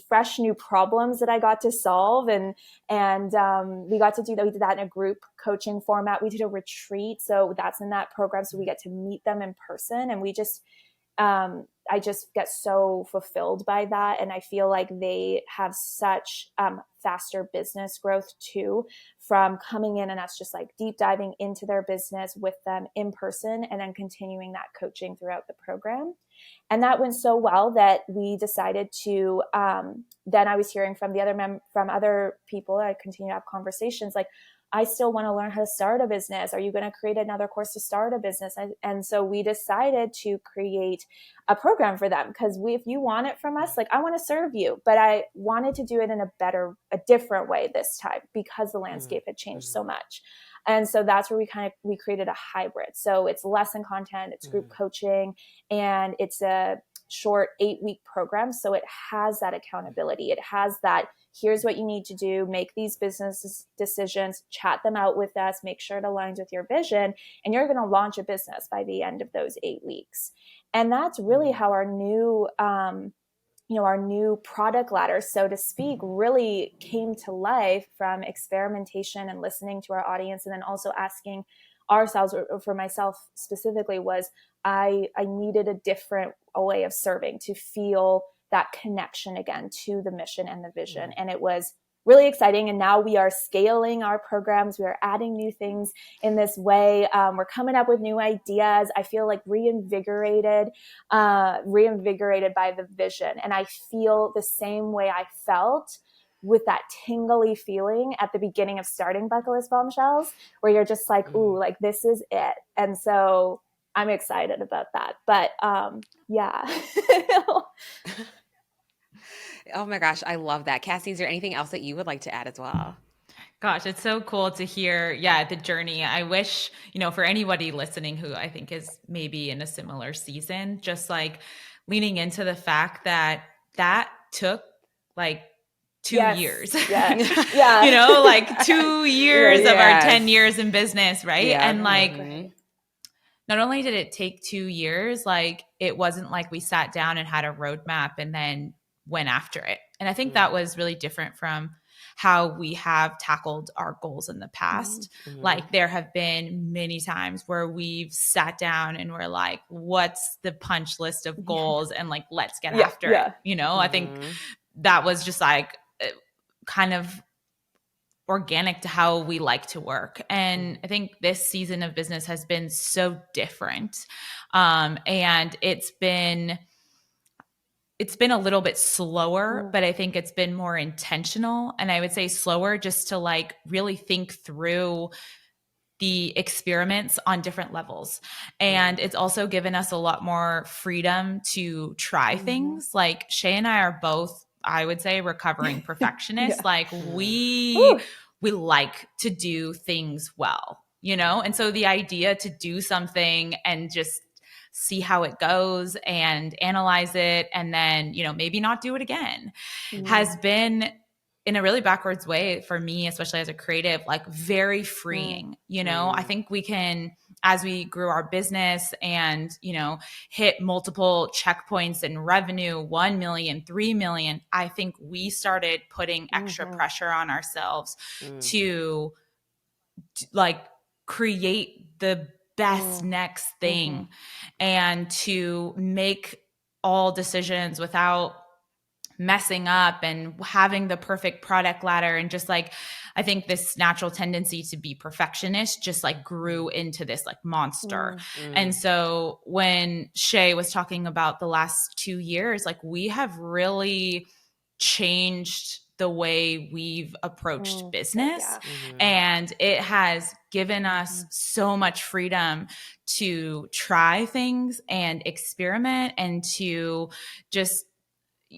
fresh new problems that I got to solve, and we got to do that. We did that in a group coaching format. We did a retreat, so that's in that program. So we get to meet them in person, and we just. I just get so fulfilled by that. And I feel like they have such faster business growth too, from coming in and us just like deep diving into their business with them in person and then continuing that coaching throughout the program. And that went so well that we decided to, then I was hearing from from other people. I continue to have conversations like, I still want to learn how to start a business. Are you going to create another course to start a business? And so we decided to create a program for them, because if you want it from us, like, I want to serve you, but I wanted to do it in a different way this time, because the landscape had changed so much. And so that's where we created a hybrid. So it's lesson content, it's group coaching, and it's a short 8-week program. So it has that accountability. It has that, here's what you need to do, make these business decisions, chat them out with us, make sure it aligns with your vision, and you're going to launch a business by the end of those 8 weeks. And that's really how our new, our new product ladder, so to speak, really came to life from experimentation and listening to our audience. And then also asking ourselves, or for myself specifically, was I needed a different way of serving to feel that connection again to the mission and the vision. And it was really exciting. And now we are scaling our programs. We are adding new things in this way. We're coming up with new ideas. I feel like reinvigorated by the vision. And I feel the same way I felt with that tingly feeling at the beginning of starting Bucketlist Bombshells, where you're just like, ooh, like this is it. And so I'm excited about that. But yeah. Oh my gosh, I love that. Cassie, is there anything else that you would like to add as well? Gosh, it's so cool to hear, the journey. I wish, for anybody listening who I think is maybe in a similar season, just like leaning into the fact that took like 2 years. Yes. Yeah. Like 2 years of our 10 years in business, right? Yeah. And like, Right. not only did it take 2 years, like it wasn't like we sat down and had a roadmap and then went after it. And I think that was really different from how we have tackled our goals in the past. Like there have been many times where we've sat down and we're like, what's the punch list of goals? And like, let's get after it. I think that was just like kind of organic to how we like to work. And I think this season of business has been so different. And it's been a little bit slower, but I think it's been more intentional. And I would say slower just to like really think through the experiments on different levels. And it's also given us a lot more freedom to try things. Like Shay and I are both, I would say, recovering perfectionists. Like we like to do things well, And so the idea to do something and just see how it goes and analyze it and then, maybe not do it again has been, in a really backwards way for me, especially as a creative, like very freeing. I think we can, as we grew our business and, hit multiple checkpoints in revenue, 1 million, 3 million, I think we started putting extra pressure on ourselves to like create the best next thing and to make all decisions without messing up and having the perfect product ladder. And just like, I think this natural tendency to be perfectionist just like grew into this like monster. And so when Shay was talking about the last 2 years, like we have really changed the way we've approached business. And it has given us so much freedom to try things and experiment and to just,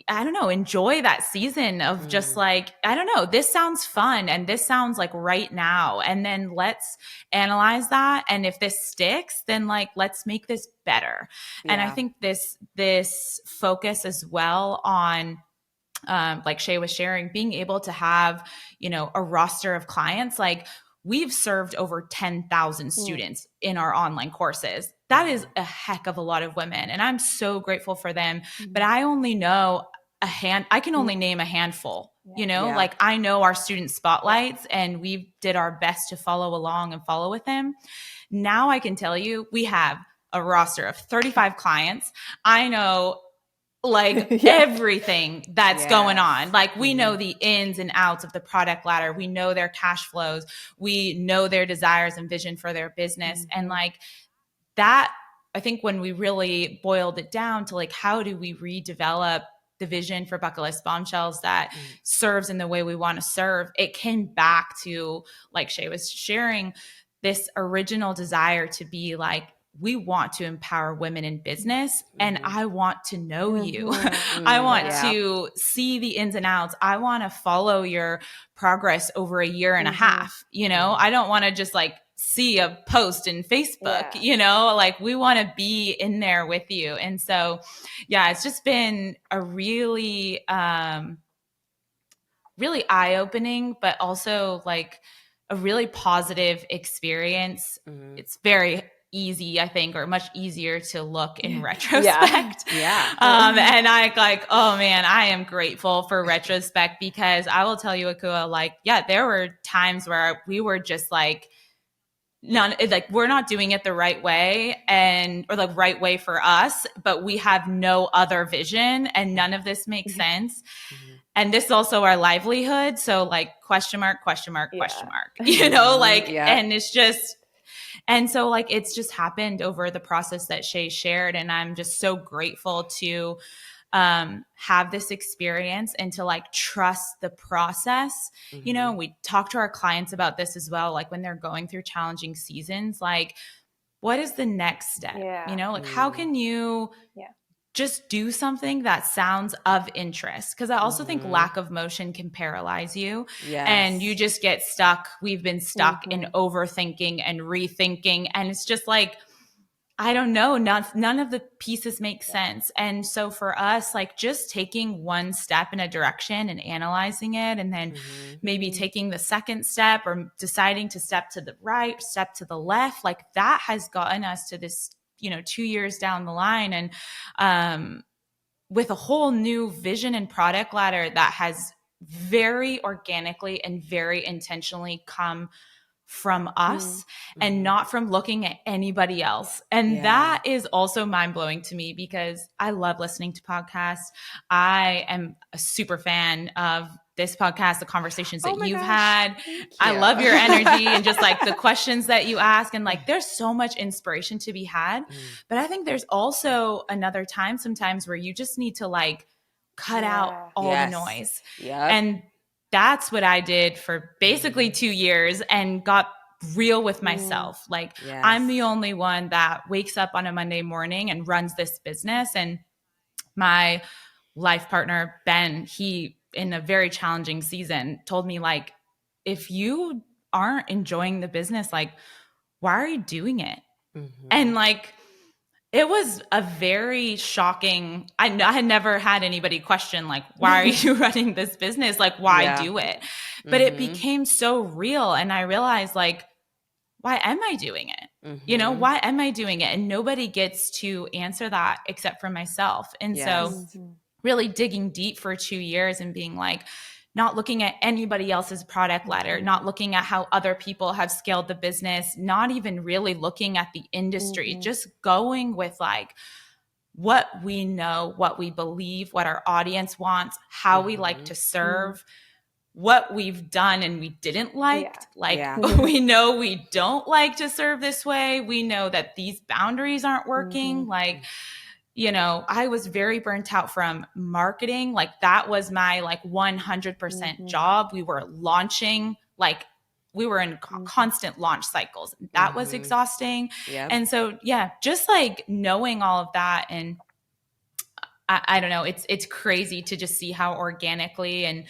I don't know, enjoy that season of just like, I don't know, this sounds fun and this sounds like right now. And then let's analyze that. And if this sticks, then like, let's make this better. And I think this focus as well on, like Shay was sharing, being able to have, a roster of clients, like we've served over 10,000 students in our online courses. That is a heck of a lot of women. And I'm so grateful for them, but I only know I can only name a handful, like I know our student spotlights and we did our best to follow along and follow with them. Now I can tell you, we have a roster of 35 clients. I know like everything that's going on. Like we know the ins and outs of the product ladder. We know their cash flows. We know their desires and vision for their business. And like that, I think when we really boiled it down to like, how do we redevelop the vision for Bucketlist Bombshells that serves in the way we want to serve, it came back to, like Shay was sharing, this original desire to be like, we want to empower women in business and I want to know you. I want to see the ins and outs. I want to follow your progress over a year and a half. I don't want to just like see a post in Facebook, like we want to be in there with you. And so, it's just been a really, really eye-opening, but also like a really positive experience. It's very easy, I think, or much easier to look in retrospect. And I like, oh man, I am grateful for retrospect because I will tell you, Akua, like, there were times where we were just like, we're not doing it the right way or the right way for us, but we have no other vision and none of this makes sense. And this is also our livelihood. So like question mark, like, and it's just, and so like, it's just happened over the process that Shay shared. And I'm just so grateful to have this experience and to like trust the process. You know, we talk to our clients about this as well. Like when they're going through challenging seasons, like what is the next step? You know, like how can you just do something that sounds of interest? Because I also think lack of motion can paralyze you. And you just get stuck. We've been stuck in overthinking and rethinking. And it's just like, I don't know, none of the pieces make sense. And so for us, like just taking one step in a direction and analyzing it, and then maybe taking the second step or deciding to step to the right, step to the left, like that has gotten us to this, you know, 2 years down the line. And with a whole new vision and product ladder that has very organically and very intentionally come from us and not from looking at anybody else. And that is also mind-blowing to me because I love listening to podcasts. I am a super fan of this podcast, the conversations that you've had. I love your energy and just like the questions that you ask. And like, there's so much inspiration to be had. But I think there's also another time sometimes where you just need to like cut out all the noise. And that's what I did for basically 2 years and got real with myself. Like I'm the only one that wakes up on a Monday morning and runs this business. And my life partner, Ben, he, in a very challenging season, told me like, if you aren't enjoying the business, like, why are you doing it? And like, it was a very shocking, I had never had anybody question like, why are you running this business? Like, why do it? But it became so real. And I realized like, why am I doing it? You know, why am I doing it? And nobody gets to answer that except for myself. And so really digging deep for 2 years and being like, not looking at anybody else's product ladder, not looking at how other people have scaled the business, not even really looking at the industry, just going with like what we know, what we believe, what our audience wants, how we like to serve, what we've done and we didn't like. We know we don't like to serve this way. We know that these boundaries aren't working. Like, you know, I was very burnt out from marketing. Like that was my like 100% job. We were launching, like we were in constant launch cycles. That was exhausting. And so, just like knowing all of that. And I don't know, it's crazy to just see how organically and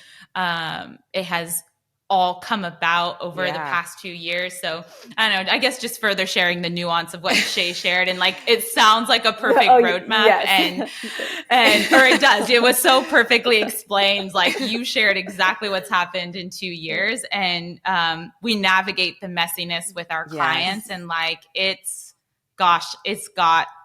it has all come about over the past 2 years. So I don't know, I guess just further sharing the nuance of what Shay shared, and like it sounds like a perfect roadmap and or it does. It was so perfectly explained. Like you shared exactly what's happened in 2 years, and we navigate the messiness with our clients, and like it's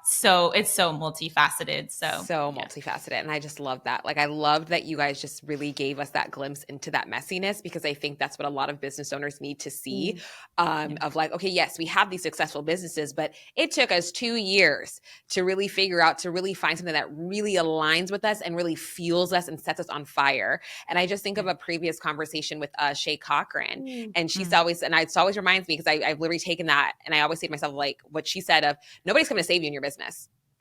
so multifaceted. So multifaceted. And I just love that. Like, I loved that you guys just really gave us that glimpse into that messiness, because I think that's what a lot of business owners need to see of like, okay, yes, we have these successful businesses, but it took us 2 years to really figure out, to really find something that really aligns with us and really fuels us and sets us on fire. And I just think of a previous conversation with Shay Cochran, and she's always, and it always reminds me, because I've literally taken that, and I always say to myself, like what she said of, nobody's coming to save you in your business.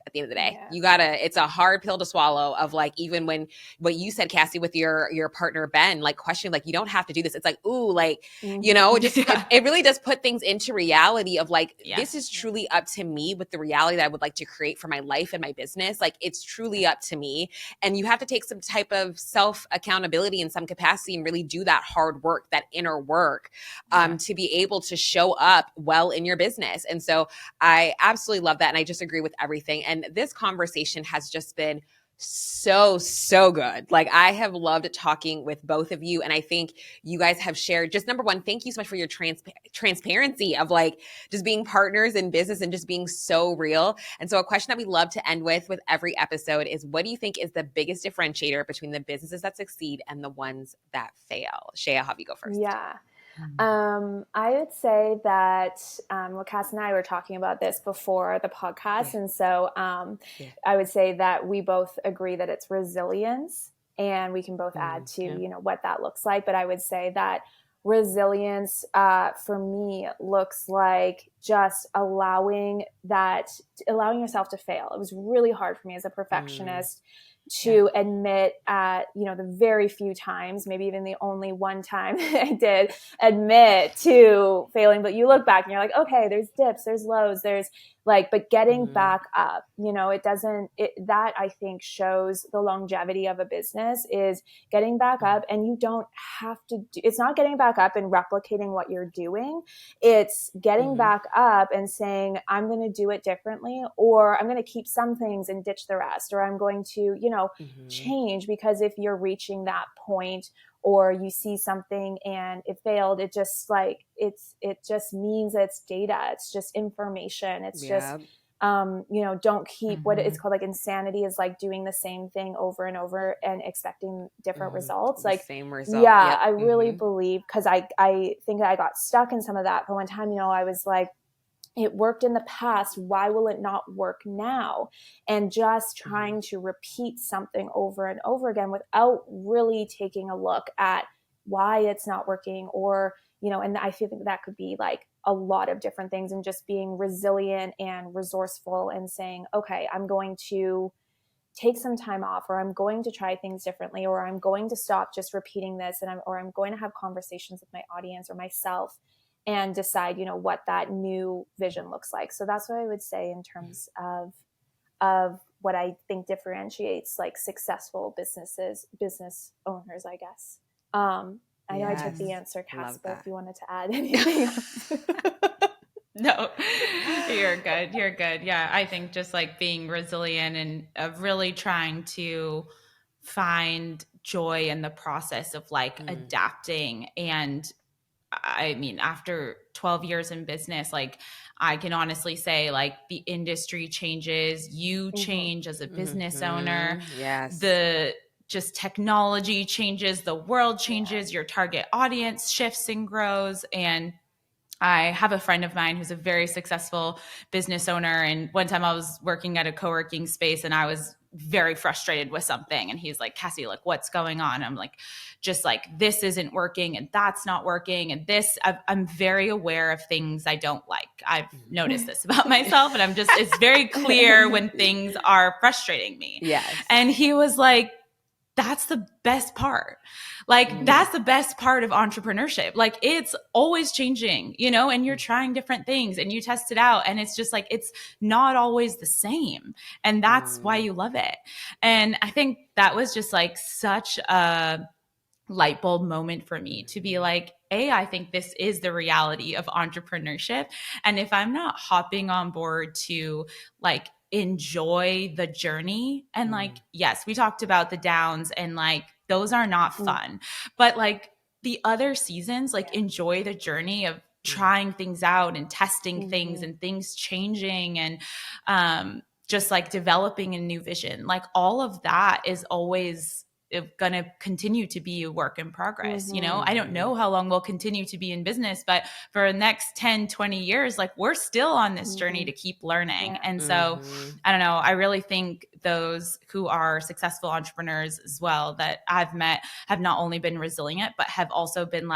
At the end of the day, you gotta, it's a hard pill to swallow of like, even when what you said, Cassie, with your partner, Ben, like questioning, like, you don't have to do this. It's like, ooh, like, you know, just, it really does put things into reality of like, this is truly up to me with the reality that I would like to create for my life and my business. Like, it's truly up to me. And you have to take some type of self accountability in some capacity and really do that hard work, that inner work, to be able to show up well in your business. And so I absolutely love that. And I just agree with everything. And this conversation has just been so good. Like, I have loved talking with both of you. And I think you guys have shared, just number one, thank you so much for your transparency of like just being partners in business and just being so real. And so a question that we love to end with every episode is, what do you think is the biggest differentiator between the businesses that succeed and the ones that fail? Shay, I'll have you go first. I would say that, well, Cass and I were talking about this before the podcast. And so I would say that we both agree that it's resilience, and we can both add to, you know, what that looks like. But I would say that resilience for me looks like just allowing yourself to fail. It was really hard for me as a perfectionist to admit at, the very few times, maybe even the only one time I did admit to failing, but you look back and you're like, okay, there's dips, there's lows, there's but getting back up, that I think shows the longevity of a business is getting back up, and you don't have to it's not getting back up and replicating what you're doing. It's getting back up and saying, I'm going to do it differently, or I'm going to keep some things and ditch the rest, or I'm going to, change, because if you're reaching that point or you see something and it failed, it just it just means it's data. It's just information. It's just, don't keep what it's called, insanity is doing the same thing over and over and expecting different results. Same result. Yeah, Yep. I really believe, because I think I got stuck in some of that for one time. I was like, it worked in the past, why will it not work now? And just trying to repeat something over and over again without really taking a look at why it's not working, or, and I feel that could be a lot of different things, and just being resilient and resourceful and saying, okay, I'm going to take some time off, or I'm going to try things differently, or I'm going to stop just repeating this, and I'm going to have conversations with my audience or myself and decide, what that new vision looks like. So that's what I would say in terms of what I think differentiates successful business owners, I guess. I know I took the answer, Cass, but if you wanted to add anything else. No, you're good. You're good. Yeah. I think just being resilient and really trying to find joy in the process of adapting. And I mean, after 12 years in business, I can honestly say the industry changes, you change as a business owner. Yes. The just technology changes, the world changes, your target audience shifts and grows. And I have a friend of mine who's a very successful business owner. And one time I was working at a co-working space and I was very frustrated with something. And he's like, Cassie, what's going on? I'm like, just this isn't working and that's not working. And this, I'm very aware of things I don't like. I've noticed this about myself, and it's very clear when things are frustrating me. Yes. And he was like, that's the best part. That's the best part of entrepreneurship. It's always changing, and you're trying different things and you test it out. And it's just it's not always the same. And that's why you love it. And I think that was just such a light bulb moment for me to be I think this is the reality of entrepreneurship. And if I'm not hopping on board to enjoy the journey, and yes, we talked about the downs, and those are not fun, but the other seasons, enjoy the journey of trying things out and testing things and things changing, and just developing a new vision. All of that is always going to continue to be a work in progress. I don't know how long we'll continue to be in business, but for the next 10, 20 years, we're still on this journey to keep learning. Yeah. And so I don't know, I really think those who are successful entrepreneurs as well that I've met have not only been resilient, but have also been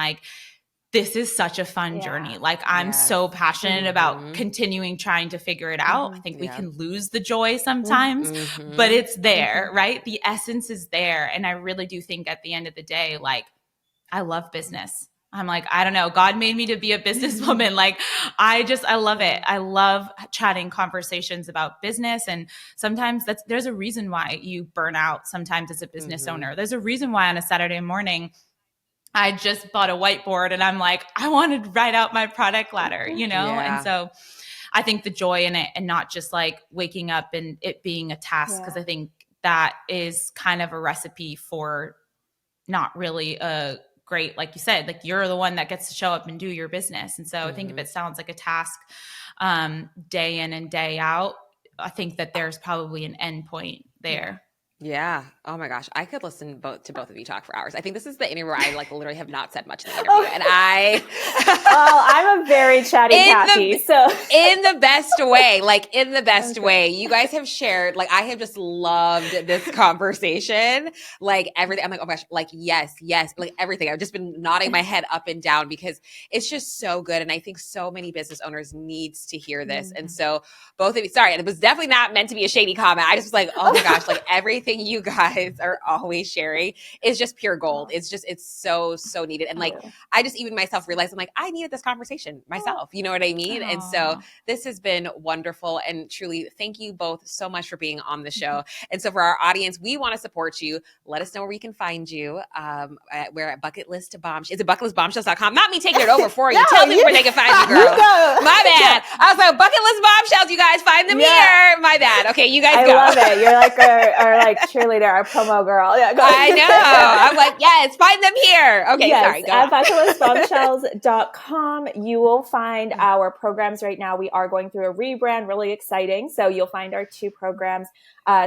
this is such a fun journey. I'm so passionate about continuing trying to figure it out. I think we can lose the joy sometimes, but it's there, right? The essence is there. And I really do think at the end of the day, I love business. I'm I don't know, God made me to be a businesswoman. I love it. I love chatting conversations about business. And sometimes there's a reason why you burn out sometimes as a business owner. There's a reason why on a Saturday morning, I just bought a whiteboard and I'm I want to write out my product ladder, Yeah. And so I think the joy in it, and not just waking up and it being a task, because I think that is kind of a recipe for not really a great, like you said, you're the one that gets to show up and do your business. And so I think if it sounds like a task day in and day out, I think that there's probably an end point there. Yeah. Oh my gosh. I could listen to both of you talk for hours. I think this is the interview where I literally have not said much in the interview. And well, I'm a very chatty Cassie. So in the best way, in the best way. You guys have shared, I have just loved this conversation. Everything. I'm oh my gosh, yes, everything. I've just been nodding my head up and down because it's just so good. And I think so many business owners needs to hear this. And so both of you, sorry, it was definitely not meant to be a shady comment. I just was oh my gosh, everything everything you guys are always sharing is just pure gold. It's so needed. And like, I just even myself realized, I'm like, I needed this conversation myself. You know what I mean? And so this has been wonderful. And truly, thank you both so much for being on the show. And so for our audience, we want to support you. Let us know where we can find you. We're at Bucketlist Bombshells. Is it bucketlistbombshells.com? Not me taking it over for you. Tell me where they can find you, girl. My bad. I was like, Bucketlist Bombshells, you guys find them here. My bad. Okay, you guys go. I love it. You're like our like cheerleader, our promo girl. Yeah, go. I know. I'm like, yes, find them here. Okay, sorry. Go at bucketlistbombshells.com, you will find our programs right now. We are going through a rebrand, really exciting. So you'll find our 2 programs,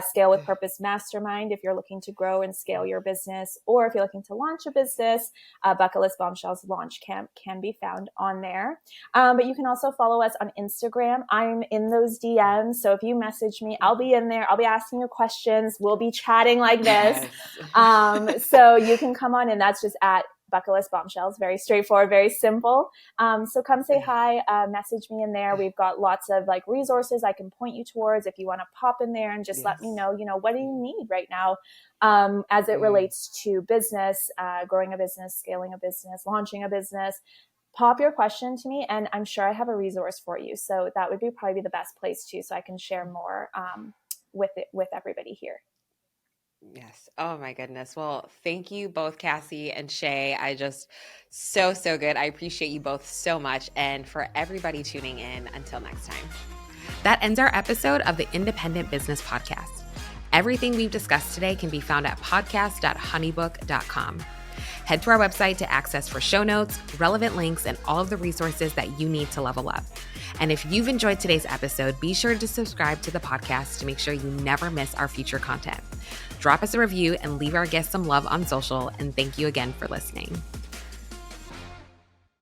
Scale with Purpose Mastermind, if you're looking to grow and scale your business, or if you're looking to launch a business, Bucketlist Bombshells Launch Camp can be found on there. But you can also follow us on Instagram. I'm in those DMs. So if you message me, I'll be in there. I'll be asking you questions. We'll be chatting like this. Yes. So you can come on, and that's just at Bucketlist Bombshells. Very straightforward, very simple. So come say hi, message me in there. We've got lots of like resources I can point you towards if you want to pop in there and just let me know, what do you need right now as it relates to business, growing a business, scaling a business, launching a business. Pop your question to me, and I'm sure I have a resource for you. So that would be probably the best place too, so I can share more with everybody here. Yes. Oh my goodness. Well, thank you both, Cassie and Shay. I just so good. I appreciate you both so much. And for everybody tuning in, until next time. That ends our episode of the Independent Business Podcast. Everything we've discussed today can be found at podcast.honeybook.com. Head to our website to access for show notes, relevant links, and all of the resources that you need to level up. And if you've enjoyed today's episode, be sure to subscribe to the podcast to make sure you never miss our future content. Drop us a review and leave our guests some love on social. And thank you again for listening.